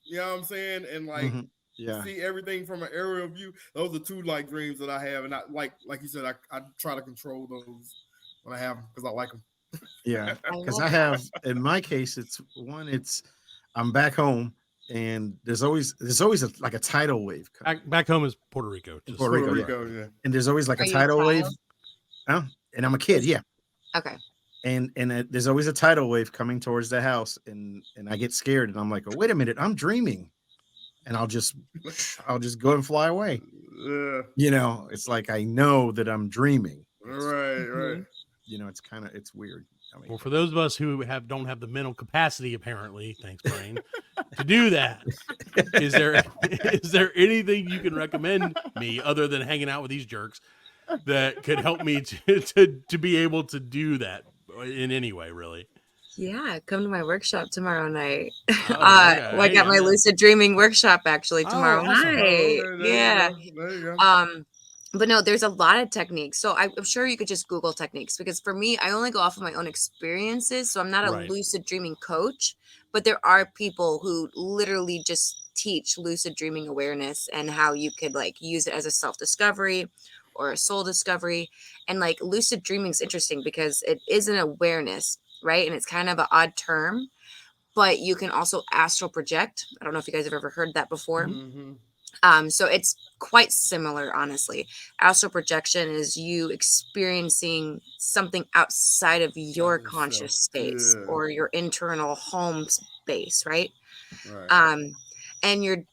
you know what I'm saying, and like see everything from an aerial view. Those are 2 like dreams that I have, and I like you said, I try to control those when I have them because I like them. Yeah, because I have in my case, it's I'm back home. And there's always like a tidal wave. Back home is Puerto Rico. Puerto Rico, yeah. And there's always like a tidal wave. And I'm a kid, yeah. Okay. And there's always a tidal wave coming towards the house, and I get scared, and I'm like, oh, wait a minute, I'm dreaming, and I'll just go and fly away. Yeah. It's like I know that I'm dreaming. Right. It's weird. Well, for those of us who don't have the mental capacity, apparently, thanks, Brain, to do that, is there anything you can recommend me other than hanging out with these jerks that could help me to be able to do that in any way, really? Yeah, come to my workshop tomorrow night. I got my lucid dreaming workshop actually tomorrow night. There you go. But no, there's a lot of techniques. So I'm sure you could just Google techniques, because for me, I only go off of my own experiences. So I'm not a lucid dreaming coach, but there are people who literally just teach lucid dreaming awareness and how you could like use it as a self-discovery or a soul discovery. And like lucid dreaming is interesting because it is an awareness, right? And it's kind of an odd term, but you can also astral project. I don't know if you guys have ever heard that before. So it's quite similar, honestly. Astral projection is you experiencing something outside of your conscious states or your internal home space, right? And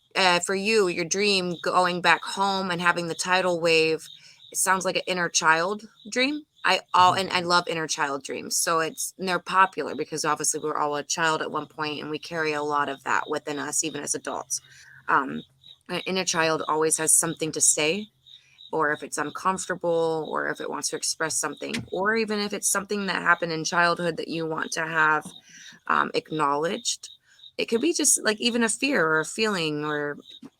for you, your dream going back home and having the tidal wave, it sounds like an inner child dream. And I love inner child dreams. So they're popular because obviously we're all a child at one point, and we carry a lot of that within us, even as adults. An inner child always has something to say, or if it's uncomfortable, or if it wants to express something, or even if it's something that happened in childhood that you want to have acknowledged. It could be just like even a fear or a feeling or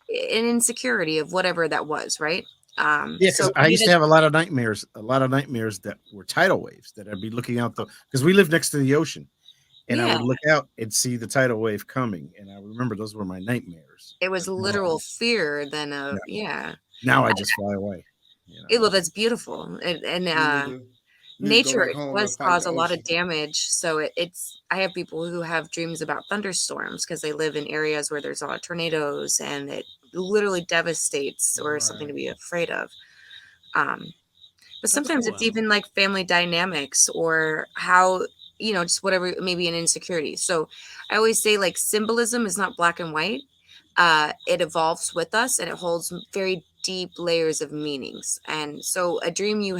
an insecurity of whatever that was, right? Yeah, because I used to have a lot of nightmares that were tidal waves that I'd be looking out because we live next to the ocean, and I would look out and see the tidal wave coming, and I remember those were my nightmares. It was literal fear than a Now I just fly away. Well, that's beautiful, and nature does cause a lot of damage. So I have people who have dreams about thunderstorms because they live in areas where there's a lot of tornadoes, and it literally devastates or something to be afraid of. But sometimes it's even like family dynamics or how, just whatever, maybe an insecurity. So I always say like symbolism is not black and white. It evolves with us, and it holds very deep layers of meanings. And so a dream you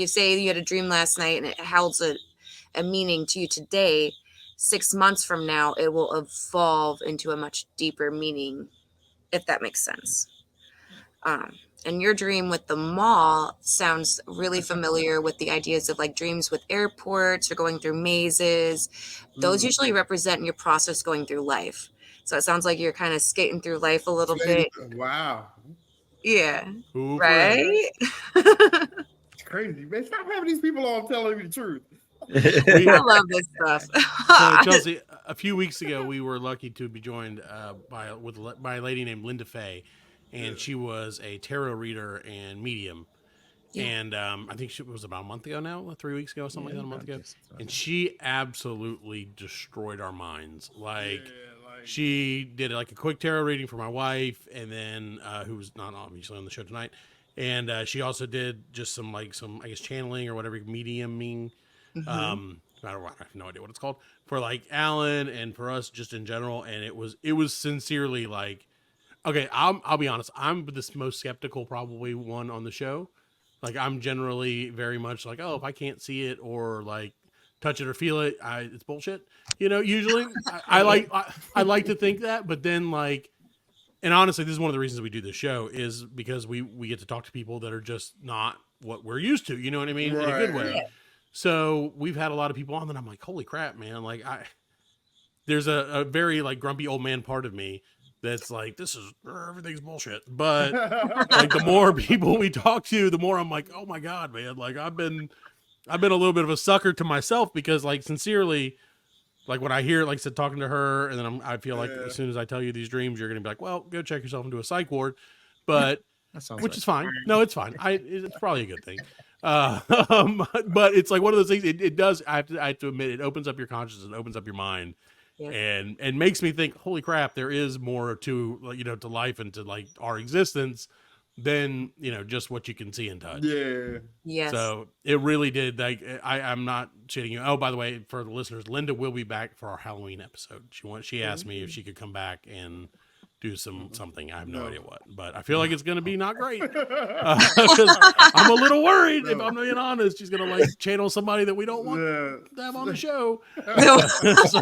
say you had a dream last night and it holds a meaning to you today, 6 months from now, it will evolve into a much deeper meaning, if that makes sense. And your dream with the mall sounds really familiar with the ideas of like dreams with airports or going through mazes. Those usually represent your process going through life. So it sounds like you're kind of skating through life a little bit. Wow. Yeah. Right? It's crazy, man. Stop having these people on telling me the truth. I love this stuff. So, Chelsey, a few weeks ago, we were lucky to be joined by a lady named Linda Fay, and she was a tarot reader and medium. Yeah. And I think it was about a month ago now, 3 weeks ago, something like that, a month ago. And she absolutely destroyed our minds. She did like a quick tarot reading for my wife, and then who's not obviously on the show tonight. And she also did just some I guess channeling or whatever, mediuming. I have no idea what it's called for like Alan and for us just in general. And it was sincerely like, okay, I'll be honest. I'm the most skeptical probably one on the show. Like I'm generally very much like, oh, if I can't see it or like touch it or feel it, it's bullshit. Usually I like to think that, but then like, and honestly, this is one of the reasons we do this show is because we get to talk to people that are just not what we're used to. You know what I mean? Right. In a good way. Yeah. So we've had a lot of people on that I'm like, holy crap, man. Like there's a very like grumpy old man part of me that's like, everything's bullshit. But like the more people we talk to, the more I'm like, oh my God, man. Like I've been a little bit of a sucker to myself because like sincerely, like when I hear, like I said, talking to her, and then I feel like as soon as I tell you these dreams, you're going to be like, well, go check yourself into a psych ward, but which is fine. No, it's fine. It's probably a good thing. But it's like one of those things. It does. I have to admit, it opens up your consciousness, it opens up your mind, and makes me think, holy crap, there is more to to life and to like our existence than just what you can see and touch. Yeah. Yes. So it really did. Like I'm not shitting you. Oh, by the way, for the listeners, Linda will be back for our Halloween episode. She asked me if she could come back and do something. I have no idea what, but I feel like it's going to be not great. I'm a little worried. If I'm being honest, she's going to like channel somebody that we don't want to have on the show. So,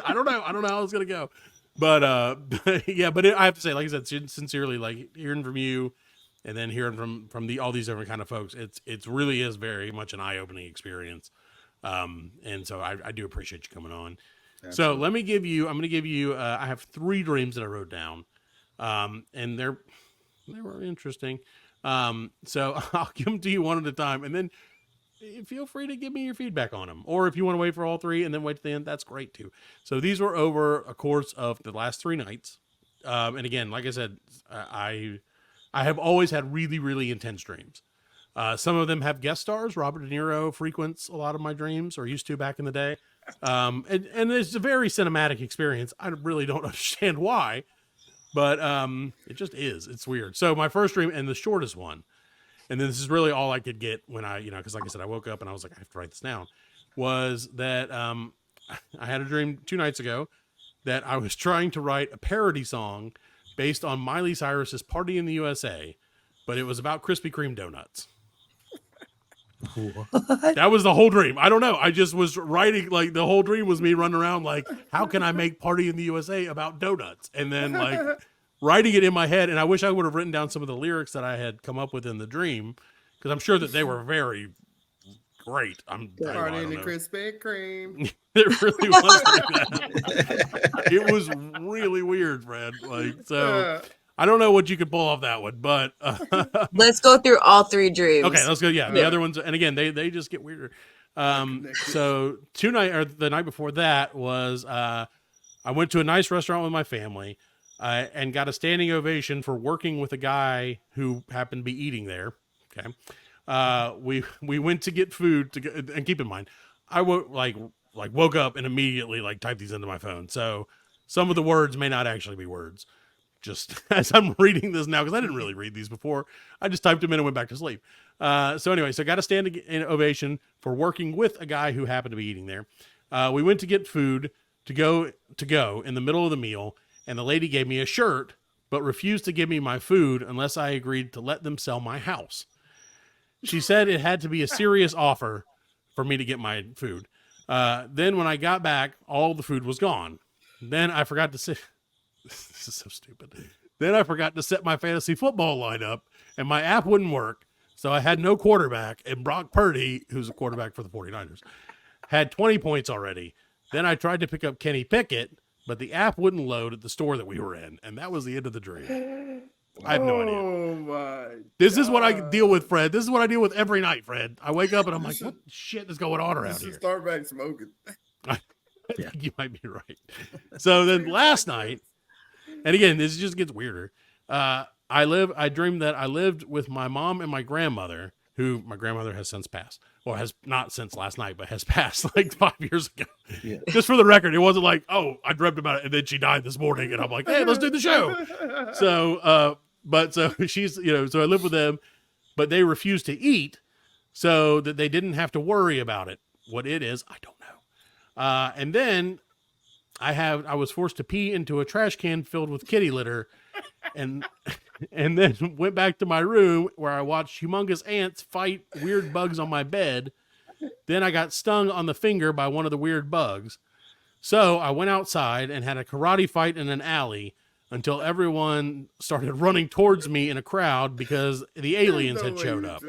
I don't know how it's going to go. But yeah, but I have to say, like I said, sincerely, like hearing from you, and then hearing from all these different kind of folks, it's really is very much an eye-opening experience. And so I do appreciate you coming on. Absolutely. So I'm going to give you. I have 3 dreams that I wrote down, and they were interesting. So I'll give them to you one at a time, and then feel free to give me your feedback on them. Or if you want to wait for all 3 and then wait to the end, that's great too. So these were over a course of the last 3 nights. And again, like I said, I have always had really, really intense dreams. Some of them have guest stars. Robert De Niro frequents a lot of my dreams, or used to back in the day. And it's a very cinematic experience. I really don't understand why, but it just is. It's weird. So my first dream, and the shortest one, and then this is really all I could get when I, because like I said, I woke up and I was like, I have to write this down, was that I had a dream 2 nights ago that I was trying to write a parody song based on Miley Cyrus's Party in the USA, but it was about Krispy Kreme donuts. What? That was the whole dream. I don't know. I just was writing, like the whole dream was me running around like, how can I make Party in the USA about donuts? And then like writing it in my head, and I wish I would have written down some of the lyrics that I had come up with in the dream, because I'm sure that they were very great. Party in the Krispy Kreme. It really was like that. It was really weird, Fred. Like, so I don't know what you could pull off that one, but let's go through all 3 dreams. Okay, let's go. Yeah, the other ones, and again, they just get weirder. So the night before that was I went to a nice restaurant with my family and got a standing ovation for working with a guy who happened to be eating there. Okay, we went to get food and keep in mind, I woke up and immediately typed these into my phone. So some of the words may not actually be words. Just as I'm reading this now, because I didn't really read these before, I just typed them in and went back to sleep. So anyway, so got a standing ovation for working with a guy who happened to be eating there. We went to get food to go in the middle of the meal, and the lady gave me a shirt, but refused to give me my food unless I agreed to let them sell my house. She said it had to be a serious offer for me to get my food. Then when I got back, all the food was gone. Then I forgot to say... This is so stupid. Then I forgot to set my fantasy football lineup, and my app wouldn't work, so I had no quarterback, and Brock Purdy, who's a quarterback for the 49ers, had 20 points already. Then I tried to pick up Kenny Pickett, but the app wouldn't load at the store that we were in, and that was the end of the dream. I have no idea. Oh, my This is what I deal with, Fred. This is what I deal with every night, Fred. I wake up, and I'm like, what shit is going on around here? Start back smoking. I think you might be right. So then last night, and again, this just gets weirder. I dreamed that I lived with my mom and my grandmother, who my grandmother has since passed. Well, has not since last night, but has passed 5 years ago. Yeah. Just for the record, it wasn't like, oh, I dreamt about it and then she died this morning, and I'm like, hey, let's do the show. So, so she's, so I live with them, but they refuse to eat so that they didn't have to worry about it. What it is, I don't know. And then I was forced to pee into a trash can filled with kitty litter, and then went back to my room where I watched humongous ants fight weird bugs on my bed. Then I got stung on the finger by one of the weird bugs. So I went outside and had a karate fight in an alley until everyone started running towards me in a crowd because the aliens had showed up.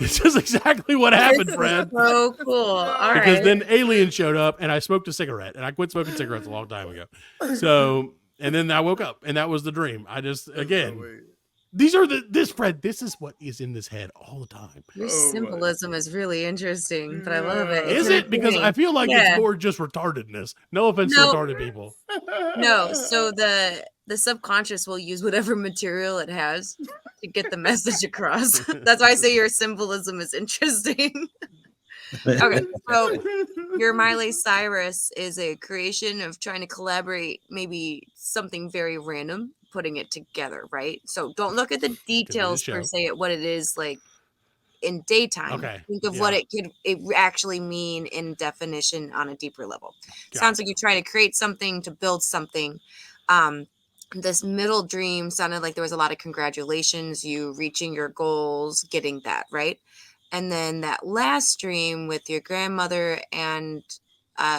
This is exactly what happened, Fred. So cool. All because right. then aliens showed up, and I smoked a cigarette, and I quit smoking cigarettes a long time ago. So, and then I woke up, and that was the dream. I just, again, Fred, this is what is in this head all the time. Your symbolism is really interesting, but I love it. Is it? Because I feel like it's more just retardedness. No offense to retarded people. No, so the subconscious will use whatever material it has to get the message across. That's why I say your symbolism is interesting. Okay, so your Miley Cyrus is a creation of trying to collaborate maybe something very random, putting it together, right? So don't look at the details per se at what it is like in daytime. Okay. Think of what it actually mean in definition on a deeper level. Sounds like you're trying to create something, to build something. This middle dream sounded like there was a lot of congratulations, you reaching your goals, getting that, right? And then that last dream with your grandmother and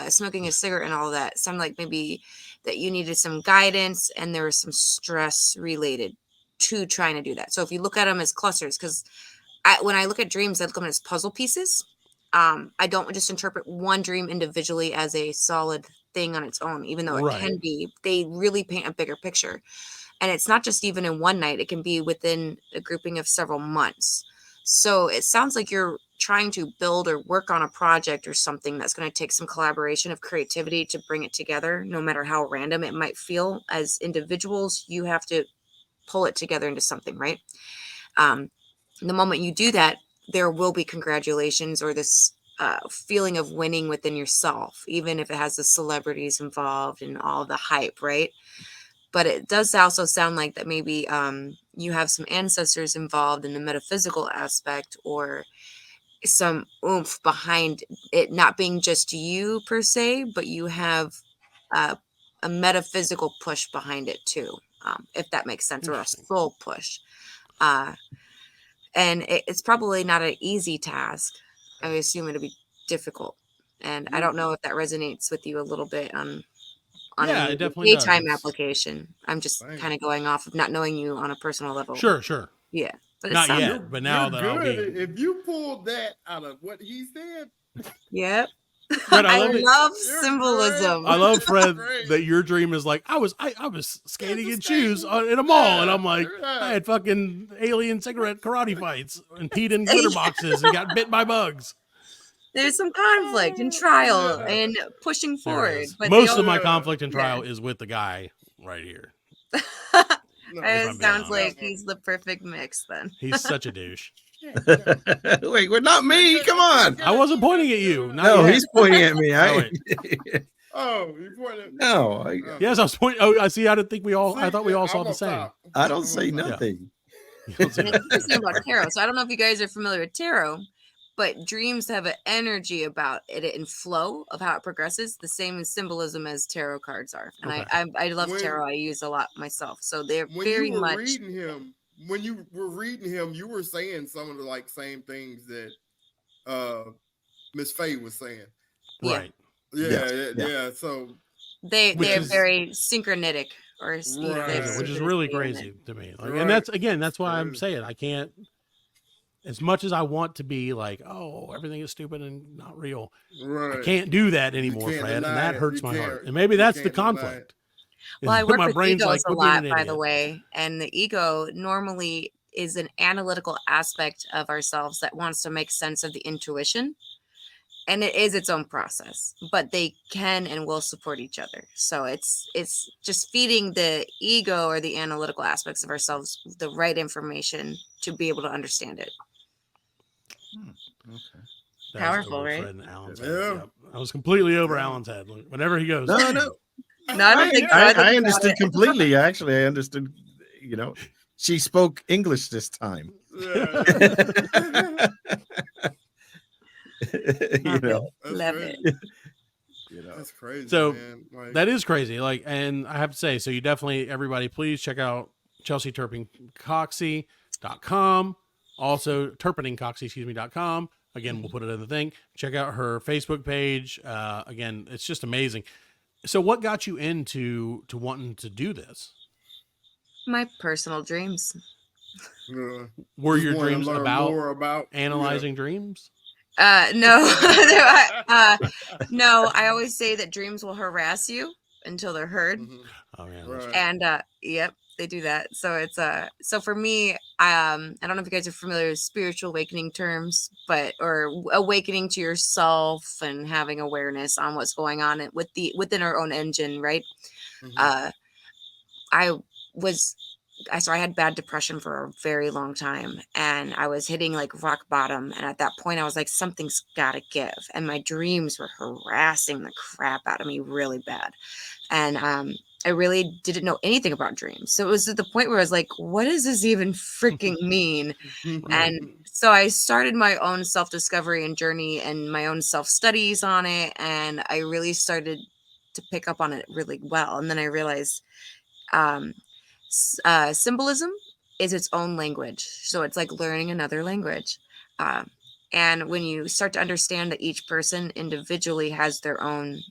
smoking a cigarette and all that sounded like maybe that you needed some guidance and there was some stress related to trying to do that. So if you look at them as clusters, because when I look at dreams, I look at them as puzzle pieces. I don't just interpret one dream individually as a solid thing on its own, even though it can be. They really paint a bigger picture. And it's not just even in one night. It can be within a grouping of several months. So it sounds like you're trying to build or work on a project or something that's going to take some collaboration of creativity to bring it together, no matter how random it might feel. As individuals, you have to pull it together into something, right? The moment you do that, there will be congratulations or this feeling of winning within yourself, even if it has the celebrities involved and all the hype, right? But it does also sound like that maybe you have some ancestors involved in the metaphysical aspect or some oomph behind it not being just you per se, but you have a metaphysical push behind it too, if that makes sense, or a soul push. And it's probably not an easy task. I would assume it'll be difficult. And I don't know if that resonates with you a little bit on on Yeah, a it definitely does. daytime It's- application. I'm just Dang. kind of going off of not knowing you on a personal level. Sure. Yeah. But it Not sounds yet, but now You're that I'll good. be. If you pulled that out of what he said, Yep. Fred, I I love it. love You're symbolism. I love Fred Great. that your dream is like I was skating in just shoes skating. in a mall, and Yeah, I'm like yeah. I had fucking alien cigarette karate fights and peed in glitter boxes and got bit by bugs. There's some conflict and trial Yeah. and pushing There forward. is. But Most they of my Yeah. conflict and Yeah. trial is with the guy right here. No, I'm it being sounds honest. like he's the perfect mix then. He's such a douche. Wait, well, not me. Come on. I wasn't pointing at you. Not No, yet. he's pointing at me. Oh, Oh, you pointed. No, Yes, I was pointing. Oh, I see. I didn't think we all. I See, thought we all saw I'm the up same. top. I don't I'm say up top. nothing. You don't say And that. it's interesting about tarot. So I don't know if you guys are familiar with tarot, but dreams have an energy about it in flow of how it progresses, the same in symbolism as tarot cards are. And Okay. I love When- tarot. I use a lot myself. So they're When very you were much reading him, you were saying some of the like same things that Miss Faye was saying. Yeah. Right. Yeah. So Which they're is- very synchronitic or Right. there's Which is synchronicity really in crazy it. to me. Like, Right. and that's why I'm Crazy. saying I can't. As much as I want to be like, oh, everything is stupid and not real, right. I can't do that anymore, can't Fred, and deny that it. hurts You my can't- heart. And maybe you that's the can't deny it. conflict. Well, I is work my with brain's egos like, a quit being lot, an by the idiot. way. And the ego normally is an analytical aspect of ourselves that wants to make sense of the intuition. And it is its own process, but they can and will support each other. So it's just feeding the ego or the analytical aspects of ourselves the right information to be able to understand it. Okay. That was Powerful, over right? Fred and Alan's Yeah. head. Yep. I was completely over Yeah. Alan's head. Whenever he goes, No. No, I don't think so. I think you got understood it. completely. Actually, I understood. You know, she spoke English this time. Yeah. You know, That's Love crazy. it. you know. That's crazy. So, man. Like, that is crazy. Like, and I have to say, so you definitely, everybody, please check out Chelsey Turping Coxsey.com. Also, Turpening Coxsey, .com. Again, we'll put it in the thing. Check out her Facebook page. Again, it's just amazing. So, what got you into wanting to do this? My personal dreams. Were just your wanna dreams learn about more about analyzing dreams? No, no. I always say that dreams will harass you until they're heard. Mhm. Oh yeah, Right. And yep, they do that. So it's so for me, I don't know if you guys are familiar with spiritual awakening terms, but or awakening to yourself and having awareness on what's going on within our own engine, right? Mhm. So I had bad depression for a very long time, and I was hitting like rock bottom. And at that point, I was like, something's got to give. And my dreams were harassing the crap out of me really bad. And I really didn't know anything about dreams. So it was at the point where I was like, what does this even freaking mean? And so I started my own self-discovery and journey and my own self-studies on it. And I really started to pick up on it really well. And then I realized symbolism is its own language. So it's like learning another language. And when you start to understand that each person individually has their own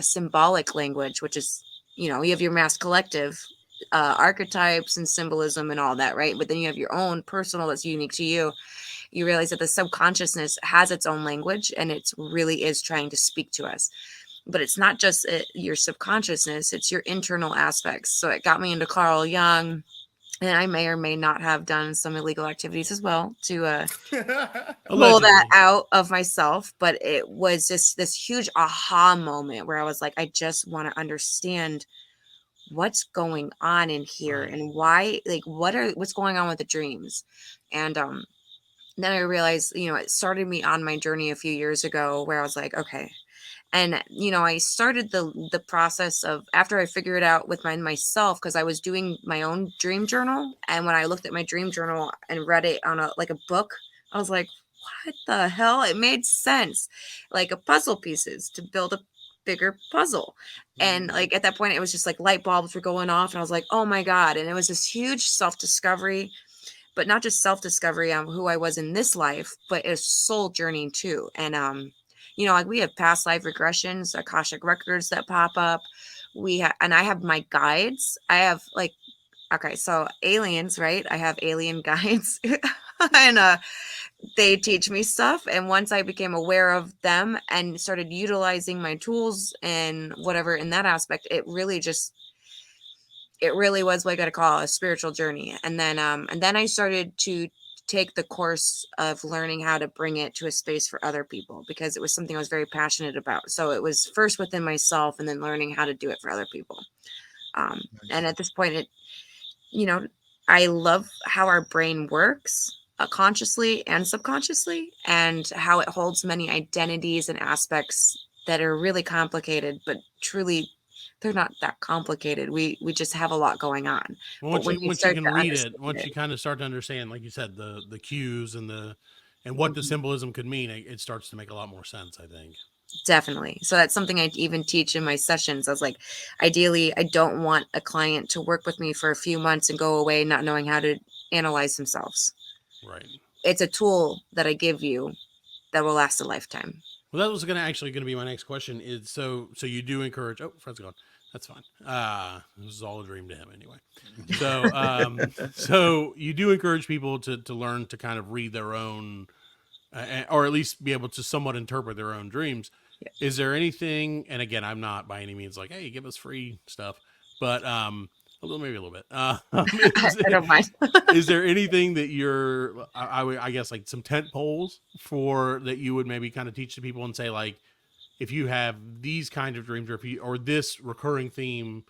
symbolic language, which is, you have your mass collective archetypes and symbolism and all that, right? But then you have your own personal that's unique to you. You realize that the subconsciousness has its own language and it really is trying to speak to us. But it's not just your subconsciousness, it's your internal aspects. So it got me into Carl Jung, and I may or may not have done some illegal activities as well to pull that Allegedly. out of myself. But it was just this huge aha moment where I was like, I just want to understand what's going on in here Right. and why, like, what's going on with the dreams. And then I realized, it started me on my journey a few years ago where I was like, okay. And, I started the process of after I figured out with myself, because I was doing my own dream journal. And when I looked at my dream journal and read it on a book, I was like, what the hell? It made sense. Like a puzzle pieces to build a bigger puzzle. And like at that point, it was just like light bulbs were going off. And I was like, oh my God. And it was this huge self-discovery, but not just self-discovery on who I was in this life, but a soul journey too. And, like we have past life regressions, Akashic records that pop up and I have my guides. I have like, okay, so aliens, right? I have alien guides and they teach me stuff. And once I became aware of them and started utilizing my tools and whatever in that aspect, it really was what I got to call a spiritual journey. And then I started to take the course of learning how to bring it to a space for other people, because it was something I was very passionate about. So it was first within myself and then learning how to do it for other people. And at this point, I love how our brain works consciously and subconsciously, and how it holds many identities and aspects that are really complicated, but truly they're not that complicated. We just have a lot going on. Well, But when once you can read it, understand once you kind of start to understand, like you said, the cues and what the symbolism could mean, it starts to make a lot more sense, I think. Definitely. So that's something I even teach in my sessions. I was like, ideally, I don't want a client to work with me for a few months and go away not knowing how to analyze themselves. Right. It's a tool that I give you that will last a lifetime. Well, that was going to be my next question. Is so you do encourage? Oh, Fred's gone. That's fine. This is all a dream to him anyway. So, so you do encourage people to learn to kind of read their own, or at least be able to somewhat interpret their own dreams. Yeah. Is there anything? And again, I'm not by any means like, hey, give us free stuff, but maybe a little bit. I don't mind. Is there anything that I guess like some tent poles for that you would maybe kind of teach to people and say, like, if you have these kind of dreams, or this recurring theme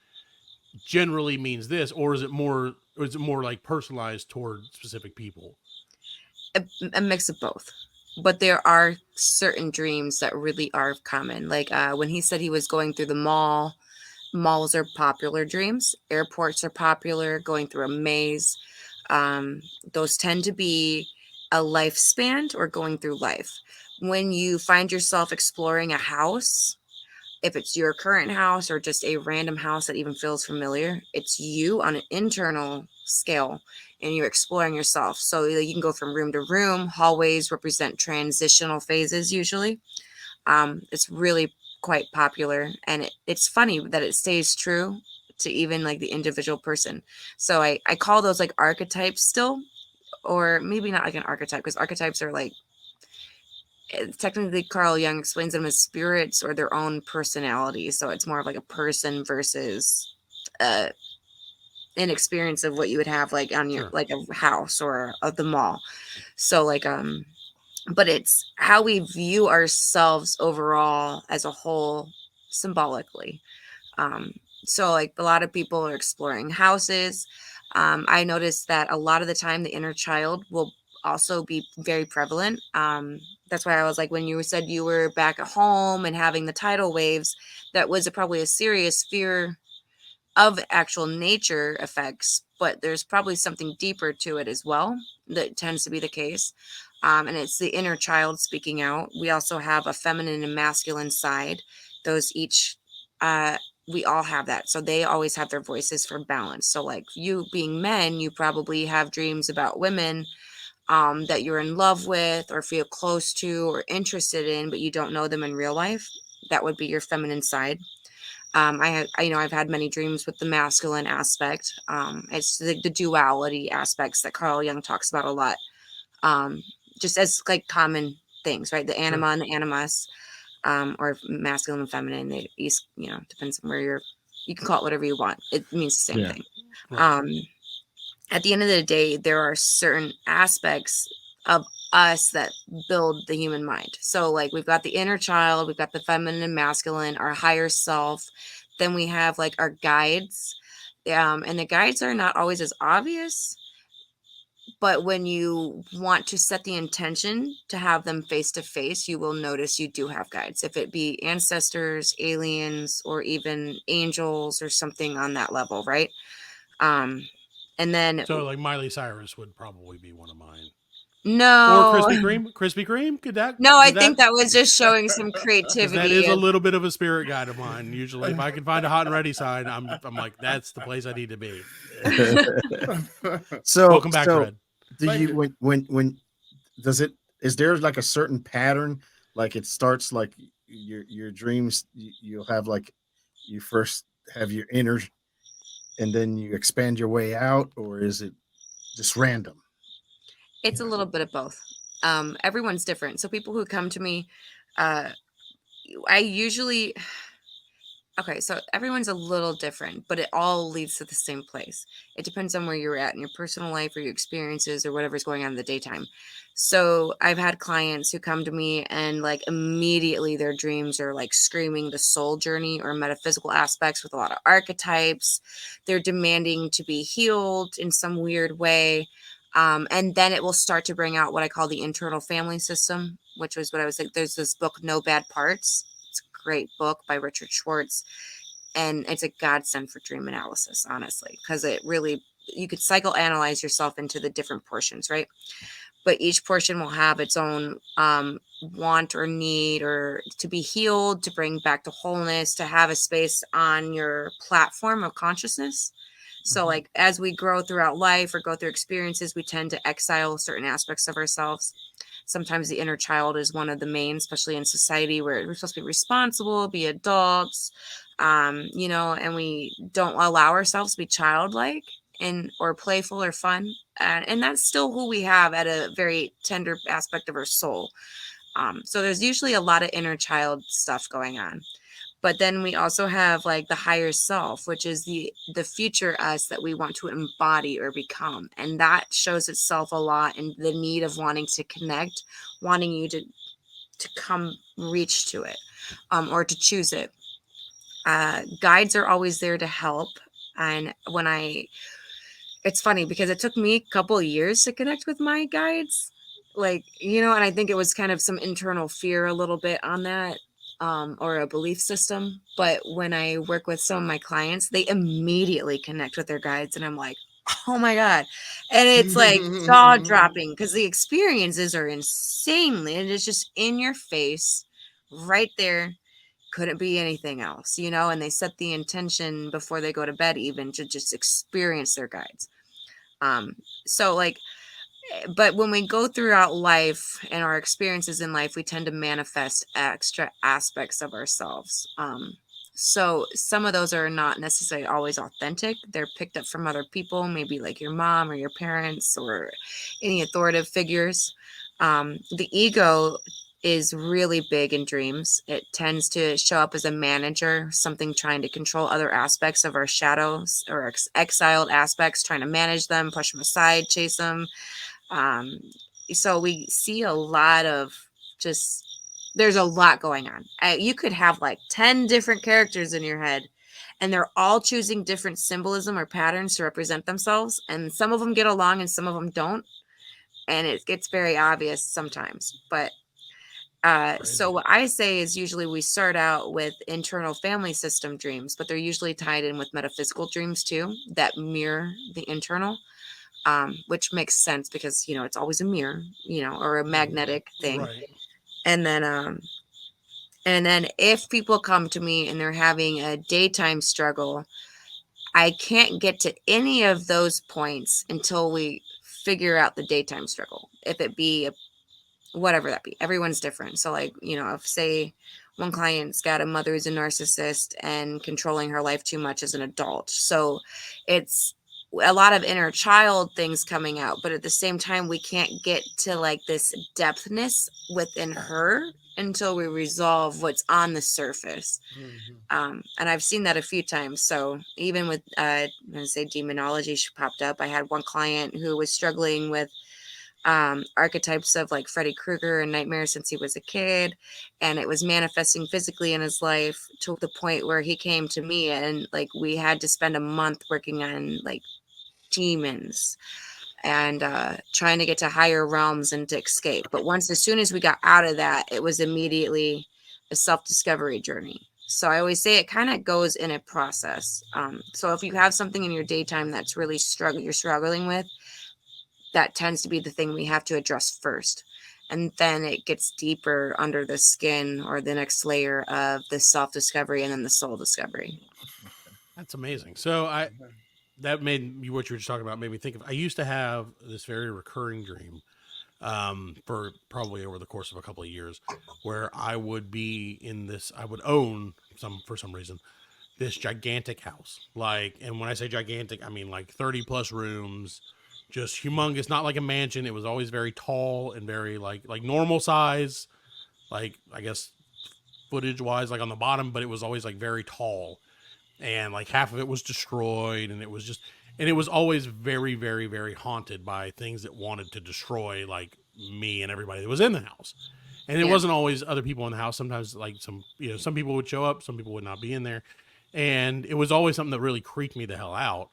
generally means this, or is it more like personalized toward specific people? A mix of both. But there are certain dreams that really are common. Like when he said he was going through the mall, malls are popular dreams. Airports are popular, going through a maze. Those tend to be a lifespan or going through life. When you find yourself exploring a house, if it's your current house or just a random house that even feels familiar, it's you on an internal scale and you're exploring yourself. So you can go from room to room. Hallways represent transitional phases usually. It's really quite popular, and it's funny that it stays true to even like the individual person. So I call those like archetypes still, or maybe not like an archetype, because archetypes are like, technically Carl Jung explains them as spirits or their own personality. So it's more of like a person versus an experience of what you would have like on your, like a house or of the mall. So like, but it's how we view ourselves overall as a whole symbolically. So like a lot of people are exploring houses. I noticed that a lot of the time the inner child will also be very prevalent. That's why I was like, when you said you were back at home and having the tidal waves, that was probably a serious fear of actual nature effects, but there's probably something deeper to it as well. That tends to be the case. And it's the inner child speaking out. We also have a feminine and masculine side. Those each, we all have that. So they always have their voices for balance. So like you being men, you probably have dreams about women that you're in love with or feel close to or interested in, but you don't know them in real life. That would be your feminine side. I've had many dreams with the masculine aspect. It's the duality aspects that Carl Jung talks about a lot. Just as like common things, right? The anima and the animus, or masculine and feminine. Depends on where you can call it whatever you want. It means the same thing. Right. At the end of the day, there are certain aspects of us that build the human mind. So like we've got the inner child, we've got the feminine and masculine, our higher self. Then we have like our guides. And the guides are not always as obvious, but when you want to set the intention to have them face to face, you will notice you do have guides. If it be ancestors, aliens, or even angels or something on that level, right? And then so like Miley Cyrus would probably be one of mine. No. Or Krispy Kreme. Could that? No, I think that was just showing some creativity. That is a little bit of a spirit guide of mine. Usually, if I can find a hot and ready sign, I'm like, that's the place I need to be. So welcome back, Fred. Do you when does it? Is there like a certain pattern? Like it starts like your dreams. You'll have like you first have your inner and then you expand your way out, or is it just random? It's a little bit of both. Everyone's different. So people who come to me, uh, I usually okay, so everyone's a little different, but it all leads to the same place. It depends on where you're at in your personal life or your experiences or whatever's going on in the daytime. So I've had clients who come to me and like immediately their dreams are like screaming the soul journey or metaphysical aspects with a lot of archetypes. They're demanding to be healed in some weird way. And then it will start to bring out what I call the internal family system, which was what I was like. There's this book, No Bad Parts. It's a great book by Richard Schwartz. And it's a godsend for dream analysis, honestly, because it really, you could psychoanalyze yourself into the different portions, right? But each portion will have its own want or need or to be healed, to bring back to wholeness, to have a space on your platform of consciousness. So like as we grow throughout life or go through experiences, we tend to exile certain aspects of ourselves. Sometimes the inner child is one of the main, especially in society where we're supposed to be responsible, be adults, and we don't allow ourselves to be childlike and or playful or fun. And that's still who we have at a very tender aspect of our soul. So there's usually a lot of inner child stuff going on. But then we also have like the higher self, which is the future us that we want to embody or become. And that shows itself a lot in the need of wanting to connect, wanting you to come reach to it, or to choose it. Guides are always there to help. And it's funny because it took me a couple of years to connect with my guides, and I think it was kind of some internal fear a little bit on that, or a belief system. But when I work with some of my clients, they immediately connect with their guides, and I'm like, oh my God. And it's like jaw dropping because the experiences are insanely, and it's just in your face right there. Couldn't be anything else, and they set the intention before they go to bed, even to just experience their guides. So like, but when we go throughout life and our experiences in life, we tend to manifest extra aspects of ourselves. So some of those are not necessarily always authentic. They're picked up from other people, maybe like your mom or your parents or any authoritative figures. The ego is really big in dreams. It tends to show up as a manager, something trying to control other aspects of our shadows or exiled aspects, trying to manage them, push them aside, chase them. So we see a lot of there's a lot going on. You could have like 10 different characters in your head, and they're all choosing different symbolism or patterns to represent themselves. And some of them get along and some of them don't. And it gets very obvious sometimes. But so what I say is usually we start out with internal family system dreams, but they're usually tied in with metaphysical dreams too, that mirror the internal. Which makes sense because it's always a mirror, or a magnetic thing. Right. And then if people come to me and they're having a daytime struggle, I can't get to any of those points until we figure out the daytime struggle. If it be whatever that be, everyone's different. So like, if say one client's got a mother who's a narcissist and controlling her life too much as an adult. So it's a lot of inner child things coming out, but at the same time, we can't get to like this depthness within her until we resolve what's on the surface. And I've seen that a few times. So even with, I'm going to say demonology, she popped up. I had one client who was struggling with archetypes of like Freddy Krueger and nightmares since he was a kid, and it was manifesting physically in his life to the point where he came to me and like we had to spend a month working on like demons and trying to get to higher realms and to escape. But as soon as we got out of that, it was immediately a self-discovery journey. So I always say it kind of goes in a process. So if you have something in your daytime that's really you're struggling with, that tends to be the thing we have to address first. And then it gets deeper under the skin or the next layer of the self-discovery and then the soul discovery. That's amazing. So that made me, what you were just talking about made me think of, I used to have this very recurring dream for probably over the course of a couple of years where I would be I would own for some reason, this gigantic house. Like, and when I say gigantic, I mean like 30 plus rooms, just humongous, not like a mansion. It was always very tall and very like normal size, like I guess footage wise, like on the bottom, but it was always like very tall, and like half of it was destroyed, and it was just, and it was always very, very, very haunted by things that wanted to destroy like me and everybody that was in the house. And it wasn't always other people in the house. Sometimes like some people would show up, some people would not be in there. And it was always something that really creeped me the hell out.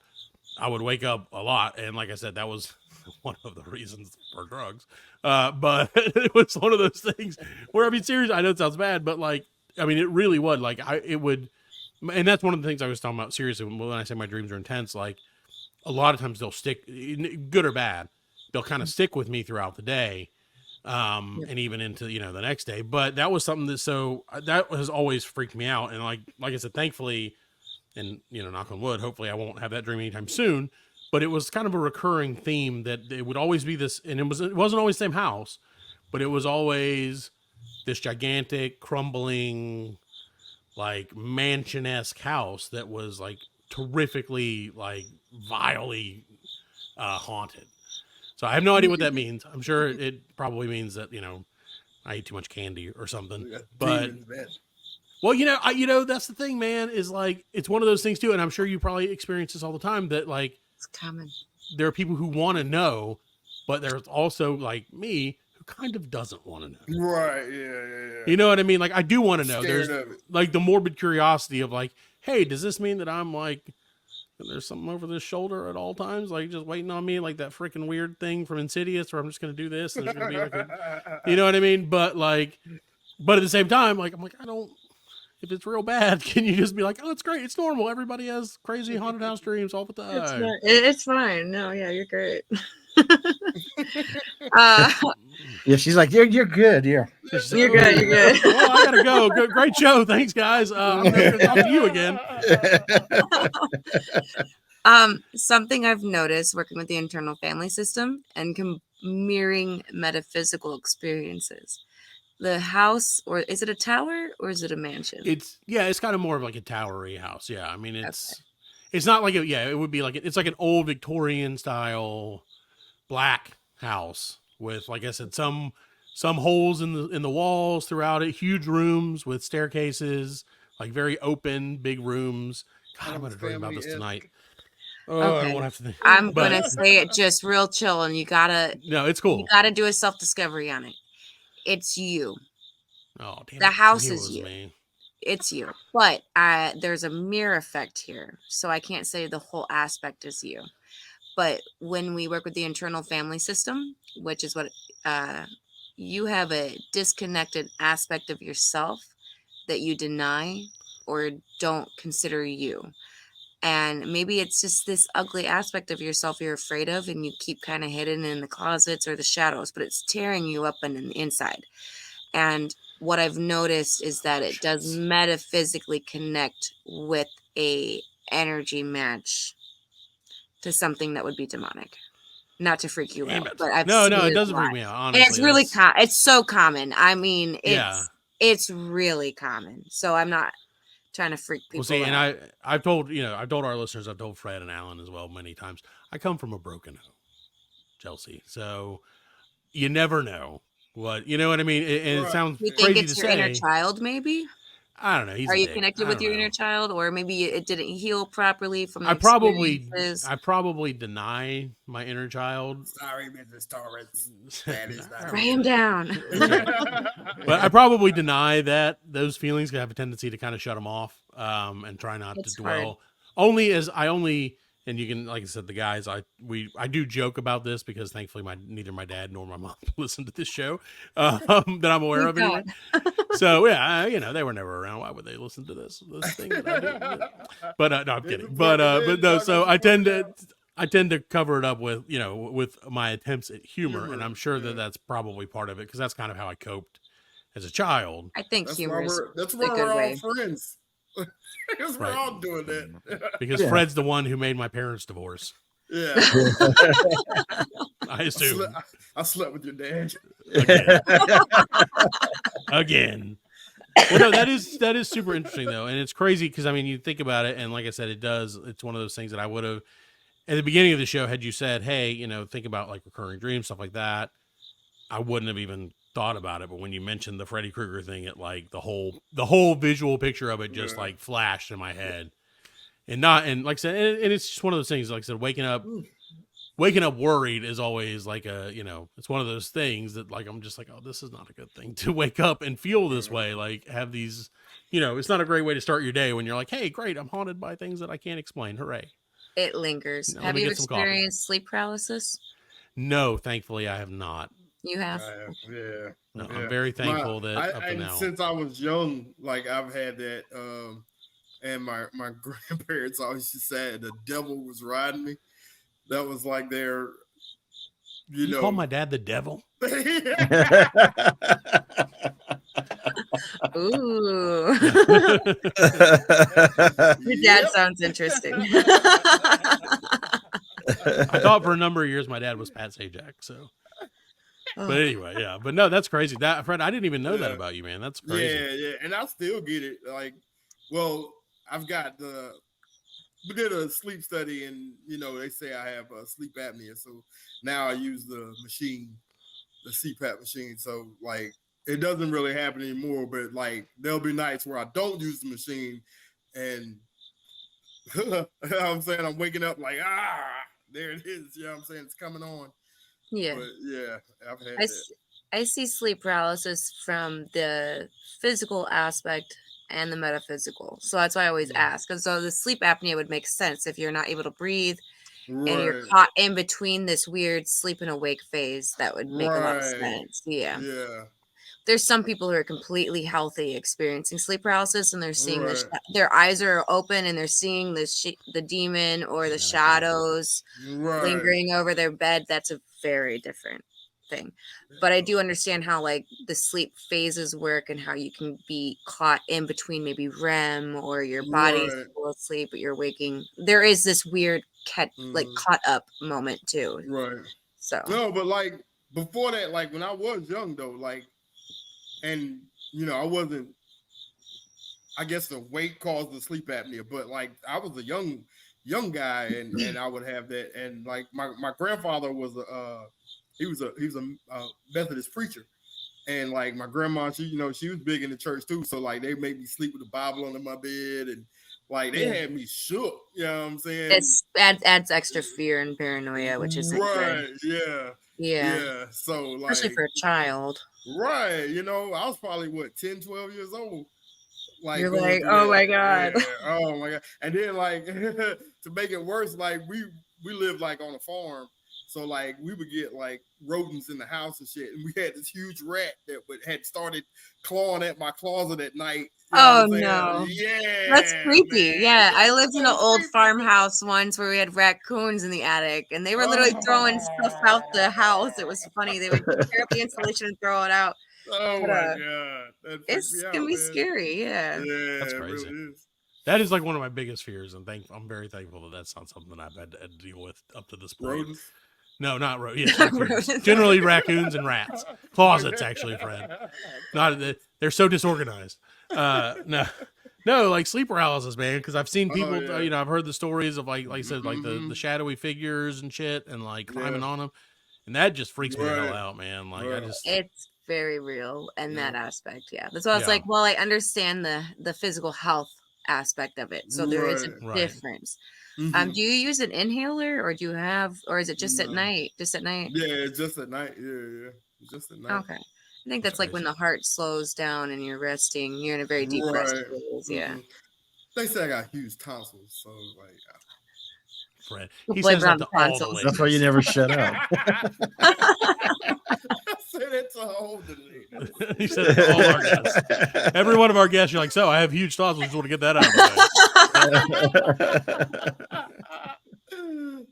I would wake up a lot. And like I said, that was one of the reasons for drugs. But it was one of those things where, I mean, seriously, I know it sounds bad, but like, I mean, it really would. Like, it would, and that's one of the things I was talking about seriously when I say my dreams are intense. Like, a lot of times they'll stick, good or bad, they'll kind of stick with me throughout the day. And even into, the next day. But that was something that has always freaked me out. And like I said, thankfully, and knock on wood, hopefully I won't have that dream anytime soon, but it was kind of a recurring theme that it would always be this, and it wasn't always the same house, but it was always this gigantic crumbling, like mansion-esque house that was like terrifically, like vilely, haunted. So I have no idea what that means. I'm sure it probably means that, I ate too much candy or something. But well, that's the thing, man, is like, it's one of those things too. And I'm sure you probably experience this all the time, that like, it's common. There are people who want to know, but there's also like me who kind of doesn't want to know. Right. Yeah. You know what I mean? Like, I do want to know. Scared There's of it. like the morbid curiosity of like, hey, does this mean that I'm like, there's something over this shoulder at all times, like just waiting on me, like that freaking weird thing from Insidious, where I'm just going to do this. And there's going to be like you know what I mean? But at the same time, like, I'm like, if it's real bad, can you just be like, oh, it's great. It's normal. Everybody has crazy haunted house dreams all the time. It's fine. No, yeah, you're great. Yeah, she's like, you're good. Yeah, you're good. You're good. Well, I gotta go. Good, great show. Thanks, guys. I'm never gonna talk to you again. Something I've noticed working with the internal family system and mirroring metaphysical experiences. The house, or is it a tower or is it a mansion? It's kind of more of like a towery house. Yeah, I mean it's not like it would be like it's like an old Victorian style black house with, like I said, some holes in the walls throughout it, huge rooms with staircases, like very open, big rooms. God, I'm gonna dream about this tonight. Oh, okay. I won't have to think. I'm gonna say it just real chill, and you gotta. No, it's cool. You gotta do a self-discovery on it. It's you. Oh, damn! The house is you. Me. It's you, but there's a mirror effect here, so I can't say the whole aspect is you. But when we work with the internal family system, which is what you have a disconnected aspect of yourself that you deny or don't consider you. And maybe it's just this ugly aspect of yourself you're afraid of, and you keep kind of hidden in the closets or the shadows, but it's tearing you up on the inside. And what I've noticed is that it does metaphysically connect with a energy match to something that would be demonic. Not to freak you out, but I've no, it doesn't freak me out. Honestly, and it's really it's so common. I mean, it's really common. So I'm not trying to freak people out. And I've told our listeners, I've told Fred and Alan as well many times, I come from a broken home, Chelsey. So you never know what, you know what I mean? And it sounds you crazy think it's to your say. inner child, maybe? I don't know. Are you connected with your inner child, or maybe it didn't heal properly from the I probably deny my inner child. Sorry, Mrs. Torres. That is not write him down. But I probably deny that those feelings have a tendency to kind of shut them off, and try not to dwell. Hard. And you can, like I said, the guys, I do joke about this because thankfully neither my dad nor my mom listen to this show that I'm aware of anyway. So yeah, they were never around. Why would they listen to this thing that I do? But no, I'm kidding. But no. So I tend to cover it up with with my attempts at humor, and I'm sure that that's probably part of it because that's kind of how I coped as a child. I think humor. That's why we're all friends. Because we're all doing that. Because Fred's the one who made my parents divorce. Yeah. I assume. I slept with your dad. Again. Well, no, that is super interesting though, and it's crazy because I mean, you think about it, and like I said, it's one of those things that I would have at the beginning of the show had you said, hey, think about like recurring dreams, stuff like that. I wouldn't have even thought about it, but when you mentioned the Freddy Krueger thing, it like the whole visual picture of it just like flashed in my head, and like I said, and it's just one of those things. Like I said, waking up worried is always like it's one of those things that like I'm just like, oh, this is not a good thing to wake up and feel this way. Like have these, it's not a great way to start your day when you're like, hey, great, I'm haunted by things that I can't explain. Hooray! It lingers. Have you experienced sleep paralysis? No, thankfully I have not. You have? Yeah. No, I'm very thankful that up to now. Since I was young, like I've had that, and my grandparents always just said the devil was riding me. That was like their, you call my dad the devil? Ooh. Your dad sounds interesting. I thought for a number of years my dad was Pat Sajak, so. But anyway, yeah. But no, that's crazy. That Fred, I didn't even know that about you, man. That's crazy. Yeah, and I still get it. Like, well, I've got we did a sleep study, and they say I have sleep apnea, so now I use the machine, the CPAP machine. So like, it doesn't really happen anymore. But like, there'll be nights where I don't use the machine, and you know what I'm saying, I'm waking up like, there it is. You know what I'm saying? It's coming on. Yeah. But yeah, I've had that. I see sleep paralysis from the physical aspect and the metaphysical. So that's why I always ask. And so the sleep apnea would make sense if you're not able to breathe and you're caught in between this weird sleep and awake phase. That would make a lot of sense. Yeah. Yeah. There's some people who are completely healthy experiencing sleep paralysis, and they're seeing their eyes are open and they're seeing the demon or the shadows lingering over their bed. That's a very different thing. But I do understand how like the sleep phases work and how you can be caught in between maybe REM or your body's full of sleep, but you're waking. There is this weird caught up moment too. Right. So no, but like before that, like when I was young though, like. And I wasn't. I guess the weight caused the sleep apnea, but like I was a young guy, and I would have that. And like my grandfather was he was a Methodist preacher, and like my grandma, she was big in the church too. So like they made me sleep with the Bible under my bed, and like they had me shook. You know what I'm saying? It adds extra fear and paranoia, which is right. Yeah. Yeah. So like, especially for a child. Right. I was probably 10, 12 years old. Like you're like, oh my God. Yeah. Oh my God. And then like to make it worse, like we lived like on a farm. So like we would get like rodents in the house and shit. And we had this huge rat that had started clawing at my closet at night. Oh no. Yeah. That's creepy. Man. Yeah. I lived in an old farmhouse once where we had raccoons in the attic and they were literally throwing stuff out the house. It was funny. They would tear up the insulation and throw it out. Oh my God. It's gonna be scary. Yeah. That's crazy. Really is. That is like one of my biggest fears, and I'm very thankful that that's not something that I've had to deal with up to this point. Rodents? No, not rodents. Yeah, generally raccoons and rats. Closets, actually, Fred. They're so disorganized. No, like sleep paralysis, man. Because I've seen people. I've heard the stories of like I said, like the shadowy figures and shit, and like climbing on them, and that just freaks me the hell out, man. Like it's very real in that aspect. Yeah, that's why I was like, well, I understand the physical health aspect of it, so there is a difference. Do you use an inhaler, or is it just at night? Just at night? Yeah, just at night. Yeah, just at night. Okay, I think that's like when the heart slows down and you're resting. You're in a very deep rest phase. Yeah. They say I got huge tonsils, so like. Fred, he says that to all the ladies. That's why you never shut up. I said it to all the ladies. He said it to all our guests. Every one of our guests, you're like, so I have huge tonsils. Just want to get that out of the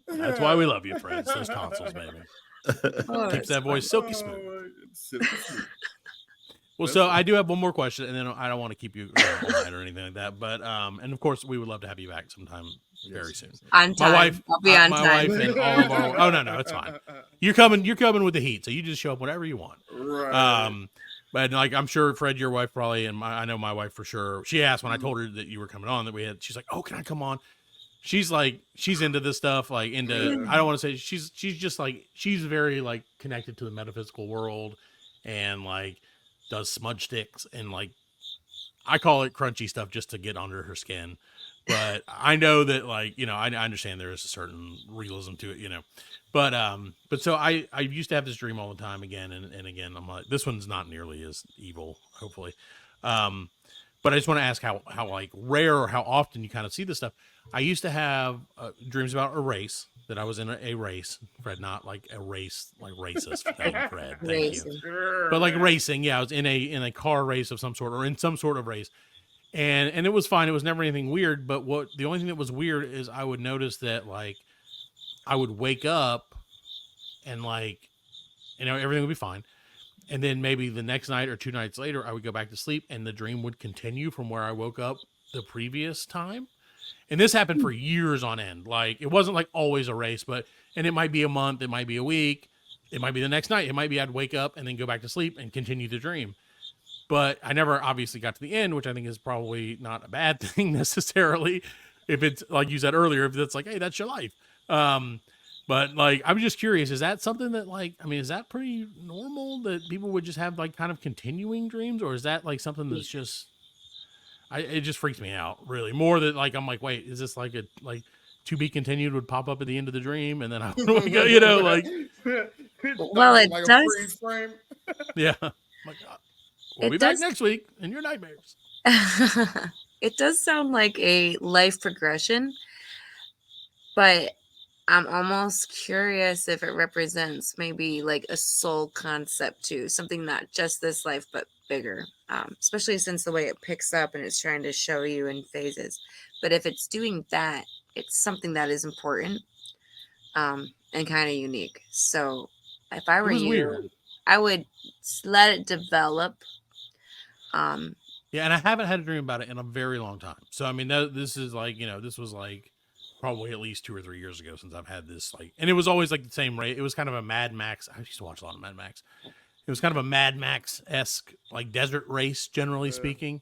way. That's why we love you, Fred. It's those tonsils, baby. Keeps that voice silky smooth. Well, so I do have one more question, and then I don't want to keep you all night or anything like that. But and of course, we would love to have you back sometime very soon. On time. My wife, I'll be on my time. wife, and all of our. Oh no, it's fine. You're coming with the heat, so you just show up whenever you want. Right. But like, I'm sure Fred, your wife probably, and I know my wife for sure. She asked when I told her that you were coming on that she's like, oh, can I come on? She's like, she's into this stuff, like into, I don't want to say she's just like, she's very like connected to the metaphysical world and like does smudge sticks and like, I call it crunchy stuff just to get under her skin. But I know that like, I understand there is a certain realism to it, but so I used to have this dream all the time again. And again, I'm like, this one's not nearly as evil, hopefully. But I just want to ask how like rare or how often you kind of see this stuff. I used to have dreams about a race, that I was in a race, Fred, not like a race, like racist. Thank you, Fred. Thank you. But like racing. Yeah. I was in a car race of some sort or in some sort of race. And it was fine. It was never anything weird. But the only thing that was weird is I would notice that like I would wake up and like, everything would be fine. And then maybe the next night or 2 nights later, I would go back to sleep and the dream would continue from where I woke up the previous time. And this happened for years on end. Like it wasn't like always a race, and it might be a month, it might be a week, it might be the next night. It might be I'd wake up and then go back to sleep and continue the dream. But I never obviously got to the end, which I think is probably not a bad thing necessarily. If it's like you said earlier, if it's like, hey, that's your life. But like, I'm just curious, is that something that like, is that pretty normal that people would just have like kind of continuing dreams, or is that like something that's just, it just freaks me out really more that like, I'm like, wait, is this like to be continued would pop up at the end of the dream and then I would wake up, like, well, it like does. A freeze frame. Yeah. Like, we'll be back next week in your nightmares. It does sound like a life progression, but I'm almost curious if it represents maybe like a soul concept too, something not just this life, but bigger, especially since the way it picks up and it's trying to show you in phases. But if it's doing that, it's something that is important and kind of unique. So if I were you, weird. I would let it develop. Yeah, and I haven't had a dream about it in a very long time. So, this is like, this was like probably at least 2 or 3 years ago since I've had this, like, and it was always like the same rate. It was kind of a Mad Max. I used to watch a lot of Mad Max. It was kind of a Mad Max-esque, like desert race, generally speaking.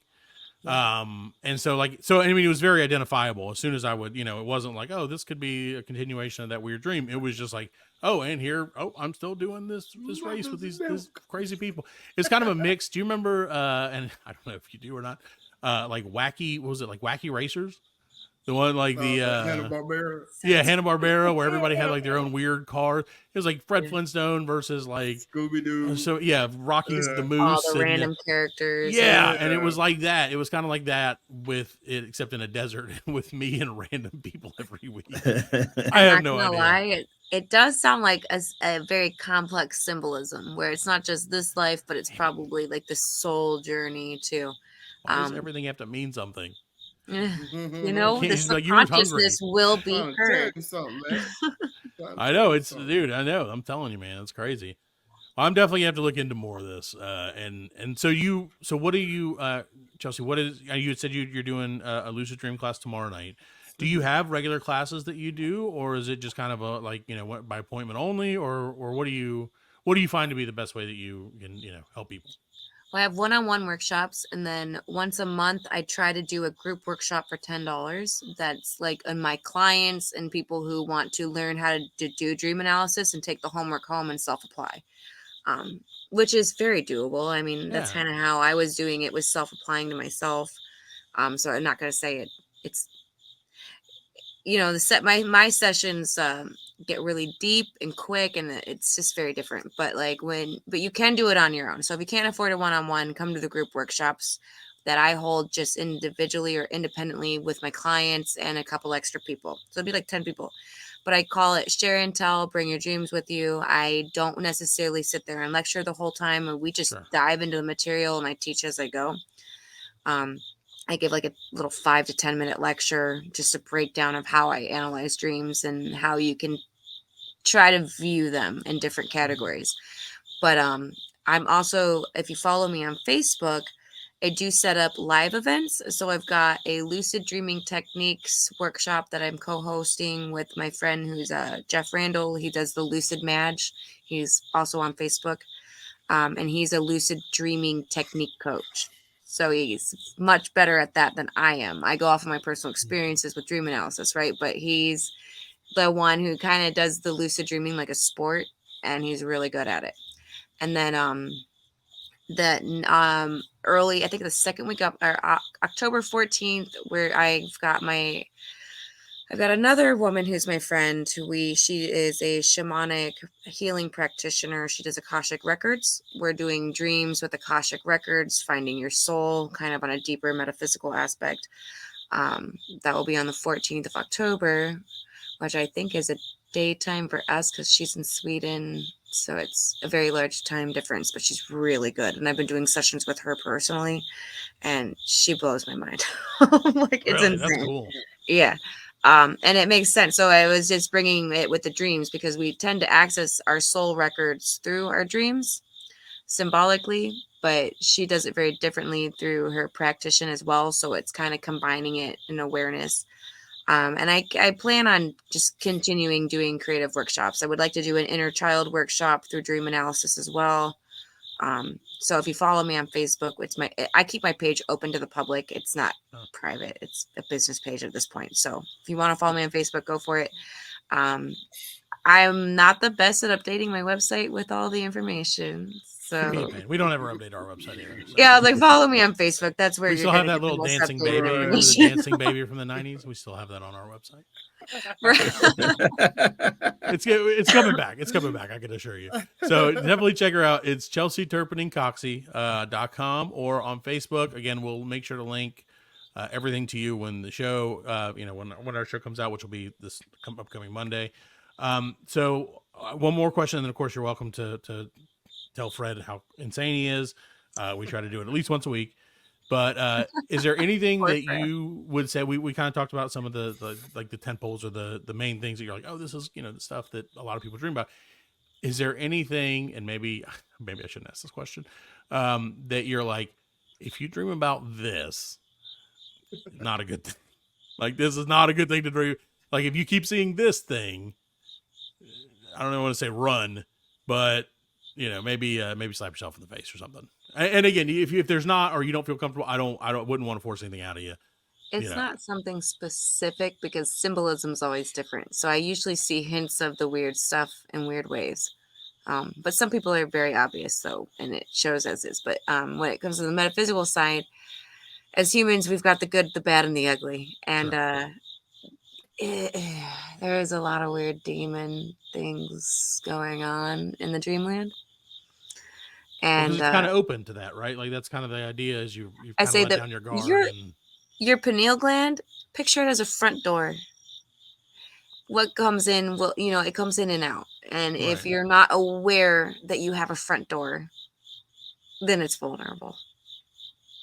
And so it was very identifiable as soon as I would, it wasn't like, oh, this could be a continuation of that weird dream. It was just like, oh, and here, I'm still doing this race with these crazy people. It's kind of a mix. Do you remember, and I don't know if you do or not, like Wacky Racers? The one like the Hanna-Barbera. Yeah, Hanna-Barbera, where everybody had like their own weird car. It was like Fred Flintstone versus like Scooby-Doo. So yeah, Rocky's the Moose. All the random characters. Yeah, and it was like that. It was kind of like that with it, except in a desert with me and random people every week. I have no idea. Lie, it does sound like a very complex symbolism where it's not just this life, but it's probably like the soul journey too. Why does everything have to mean something? The subconsciousness will be heard. I know dude. I know. I'm telling you, man, it's crazy. I'm definitely gonna have to look into more of this. So what do you, Chelsey? What is you had said you're doing a lucid dream class tomorrow night? Do you have regular classes that you do, or is it just kind of a like by appointment only, or what do you find to be the best way that you can help people? Well, I have one-on-one workshops, and then once a month, I try to do a group workshop for $10. That's like on my clients and people who want to learn how to do dream analysis and take the homework home and self-apply, which is very doable. That's kind of how I was doing it, was self-applying to myself. So I'm not going to say it's my sessions get really deep and quick, and it's just very different. But you can do it on your own. So if you can't afford a one-on-one, come to the group workshops that I hold just individually or independently with my clients and a couple extra people. So it'd be like 10 people. But I call it share and tell, bring your dreams with you. I don't necessarily sit there and lecture the whole time, and we just dive into the material and I teach as I go. I give like a little 5 to 10 minute lecture, just a breakdown of how I analyze dreams and how you can try to view them in different categories. But I'm also, if you follow me on Facebook, I do set up live events. So I've got a lucid dreaming techniques workshop that I'm co-hosting with my friend who's Jeff Randall. He does the Lucid Madge. He's also on Facebook. and he's a lucid dreaming technique coach. So he's much better at that than I am. I go off of my personal experiences with dream analysis, right? But he's the one who kind of does the lucid dreaming like a sport, and he's really good at it. And then early, I think the second week up, or October 14th, where I've got another woman who's my friend. She is a shamanic healing practitioner. She does Akashic records. We're doing dreams with Akashic records, finding your soul, kind of on a deeper metaphysical aspect. That will be on the 14th of October, which I think is a daytime for us because she's in Sweden. So it's a very large time difference, but she's really good. And I've been doing sessions with her personally, and she blows my mind. Like, it's Really? insane. That's cool. Yeah. And it makes sense. So I was just bringing it with the dreams because we tend to access our soul records through our dreams symbolically, but she does it very differently through her practitioner as well. So it's kind of combining it in awareness. And I plan on just continuing doing creative workshops. I would like to do an inner child workshop through dream analysis as well. So if you follow me on Facebook, I keep my page open to the public. It's not private. It's a business page at this point. So if you want to follow me on Facebook, go for it. I'm not the best at updating my website with all the information. So We don't ever update our website either. So. yeah, like follow me on Facebook. That's where We you're still have gonna that get the little most dancing updated baby. Remember the information. dancing baby from the 90s? We still have that on our website. Right. It's coming back. It's coming back. I can assure you. So definitely check her out. It's Chelsey Turpening Coxsey.com or on Facebook. Again, we'll make sure to link everything to you when the show, when our show comes out, which will be this upcoming Monday. So one more question, and then of course you're welcome to tell Fred how insane he is. We try to do it at least once a week. But is there anything that you would say? We kind of talked about some of the like the tent poles or the main things that you're like, oh, this is the stuff that a lot of people dream about. Is there anything, and maybe I shouldn't ask this question, that you're like, if you dream about this, not a good thing. Like, this is not a good thing to dream. Like, if you keep seeing this thing, I don't know want to say run, but maybe slap yourself in the face or something. And again, if there's not, or you don't feel comfortable, wouldn't want to force anything out of you. It's not something specific because symbolism is always different. So I usually see hints of the weird stuff in weird ways. But some people are very obvious, though, and it shows as is. But when it comes to the metaphysical side, as humans, we've got the good, the bad, and the ugly. And there is a lot of weird demon things going on in the dreamland. And it's kind of open to that, right? Like, that's kind of the idea, is you've kind of let down your guard. Your pineal gland, picture it as a front door. What comes in, it comes in and out. And if you're not aware that you have a front door, then it's vulnerable.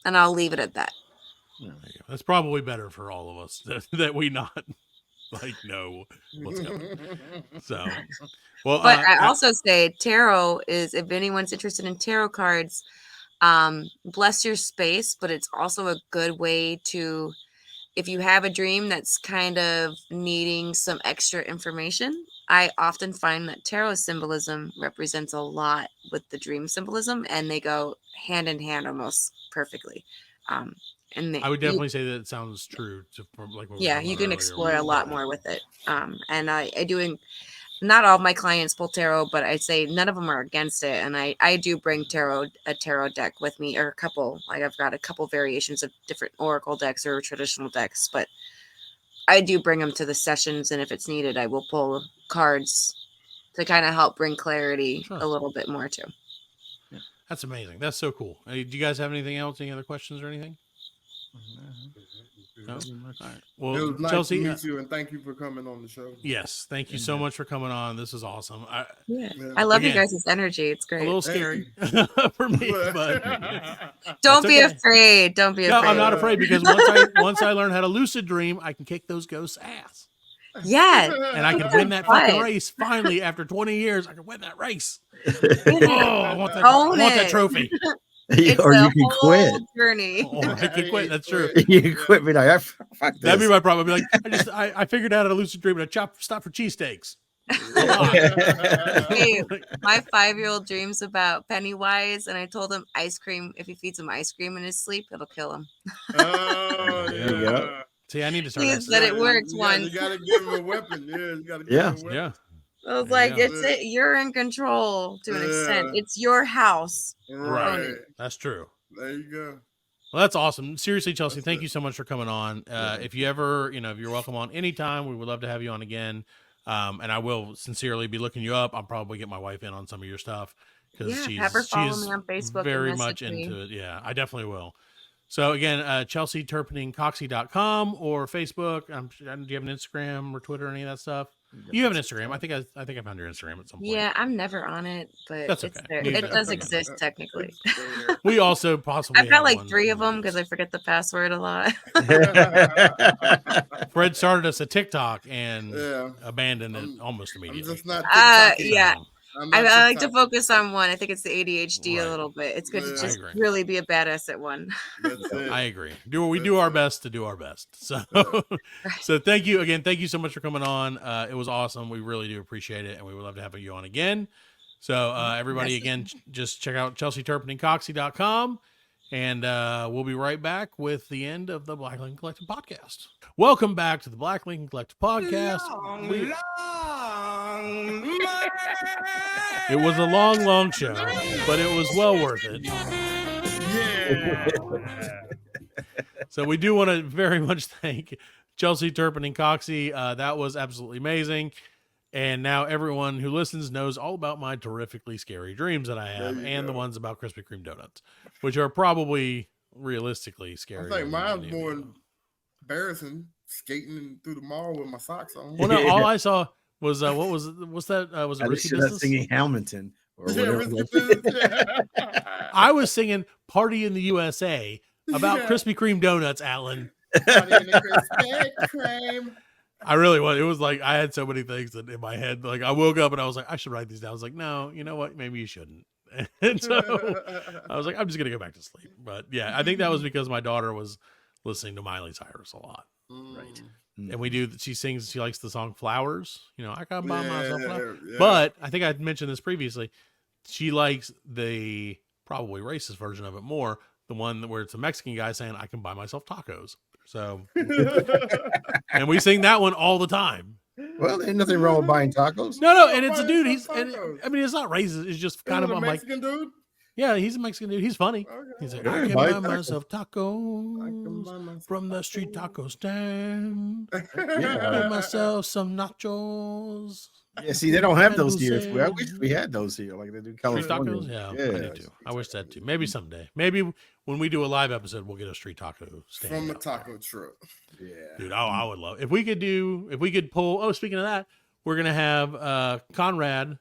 And I'll leave it at that. That's probably better for all of us that we not know what's coming. So, well, but I also say tarot is, if anyone's interested in tarot cards, bless your space, but it's also a good way to, if you have a dream that's kind of needing some extra information, I often find that tarot symbolism represents a lot with the dream symbolism, and they go hand in hand almost perfectly. And I would definitely say that it sounds true. You can explore a lot more with it. And I do, not all of my clients pull tarot, but I'd say none of them are against it. And I do bring a tarot deck with me, or a couple. Like, I've got a couple variations of different oracle decks or traditional decks, but I do bring them to the sessions. And if it's needed, I will pull cards to kind of help bring clarity a little bit more too. Yeah. That's amazing. That's so cool. Do you guys have anything else? Any other questions or anything? No? All right. Well, it was nice Chelsey, to meet you, and thank you for coming on the show. Yes, thank you so much for coming on. This is awesome. I love you guys' energy. It's great. A little scary for me, but don't be afraid. Don't be afraid. No, I'm not afraid, because once I learn how to lucid dream, I can kick those ghosts' ass. Yeah, and I can win that fucking race. Finally, after 20 years, I can win that race. I want that trophy. Or you can quit. Journey. I can quit. That's true. You can quit. Be like, fuck this. That'd be my problem. I'd be like, I figured out how to lucid dream, and I stop for cheesesteaks. Hey, my 5-year-old dreams about Pennywise, and I told him ice cream. If he feeds him ice cream in his sleep, it'll kill him. Oh, There you go. yeah. See, I need to start. He said it worked once. You gotta give him a weapon. Yeah, you gotta give Yeah. him a weapon. Yeah. I was There you like, go. it's it. You're in control to an extent. Yeah. It's your house. Right. That's true. There you go. Well, that's awesome. Seriously, Chelsey, thank you so much for coming on. If you ever, if you're welcome on anytime, we would love to have you on again. And I will sincerely be looking you up. I'll probably get my wife in on some of your stuff because Have her follow she's me on Facebook. and very message much me. into it. Yeah, I definitely will. So again, Chelsey Turpening Coxsey.com or Facebook. Do you have an Instagram or Twitter or any of that stuff? You have an Instagram. I think I found your Instagram at some point. Yeah, I'm never on it, but That's it's okay. there. You It don't- does yeah. exist technically. We also possibly I've got have like one 3 of in the them because I news. forget the password a lot. Fred started us at TikTok and Yeah. abandoned it almost I'm immediately. just not Yeah. I'm I not like to TikTok-y. focus on one. I think it's the ADHD Right. a little bit. It's good to Yeah. I just agree. really be a badass at one. That's it. I agree. We do our best to do our best. So, so thank you again. Thank you so much for coming on. It was awesome. We really do appreciate it, and we would love to have you on again. So, everybody, again, just check out ChelseyTurpeningCoxsey.com, and we'll be right back with the end of the Black Lincoln Collective podcast. Welcome back to the Black Lincoln Collective podcast. It was a long show, but it was well worth it. Yeah. So we do want to very much thank Chelsey Turpening Coxsey. That was absolutely amazing. And now everyone who listens knows all about my terrifically scary dreams that I have and the ones about Krispy Kreme donuts, which are probably realistically I scary. think mine's more embarrassing, skating through the mall with my socks on. Well, no, all I saw was what's that? Was it At Risky least you're not Business? singing Hamilton or Yeah, whatever. Risky Business. I was singing "Party in the USA" about Yeah. Krispy Kreme donuts, Alan. Party in the Krispy Kreme. I really was. It was like I had so many things in my head. Like I woke up and I was like, I should write these down. I was like, no, you know what? Maybe you shouldn't. And so I was like, I'm just gonna go back to sleep. But yeah, I think that was because my daughter was listening to Miley Cyrus a lot. Right. And we do. She sings. She likes the song "Flowers." I can buy myself flowers. Yeah. But I think I mentioned this previously. She likes the probably racist version of it more. The one where it's a Mexican guy saying, "I can buy myself tacos." So, and we sing that one all the time. Well, ain't nothing wrong with buying tacos. No, and it's a Buy dude. yourself And, tacos. I mean, it's not racist. It's just kind of. a I'm like, Mexican dude. yeah, he's a Mexican dude. He's funny. Okay. He's like, I I can can buy buy tacos. myself I can tacos buy myself from the street taco stand. Yeah. Buy myself some nachos. Yeah, see, they don't have those And here. Dulce. I wish we had those here, like they do Street California. tacos? Yeah, I do too. I wish that too. Maybe someday. Maybe when we do a live episode, we'll get a street taco stand. From a out there. taco truck. Yeah. Dude, I would love if we could pull. Oh, speaking of that, we're gonna have Conrad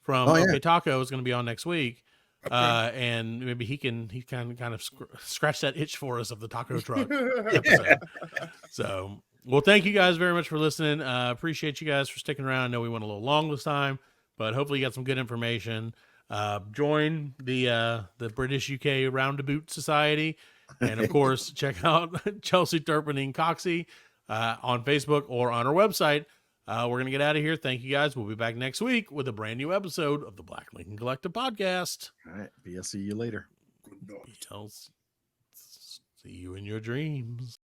from OK Taco is gonna be on next week. And maybe he can kind of scratch that itch for us of the taco truck episode. So, well, thank you guys very much for listening. Appreciate you guys for sticking around. I know we went a little long this time, but hopefully you got some good information. Join the British UK Roundabout Society, and of course, check out Chelsey Turpening Coxsey on Facebook or on our website. We're gonna get out of here. Thank you guys. We'll be back next week with a brand new episode of the Black Lincoln Collective podcast. All right. I'll see you later. Details. See you in your dreams.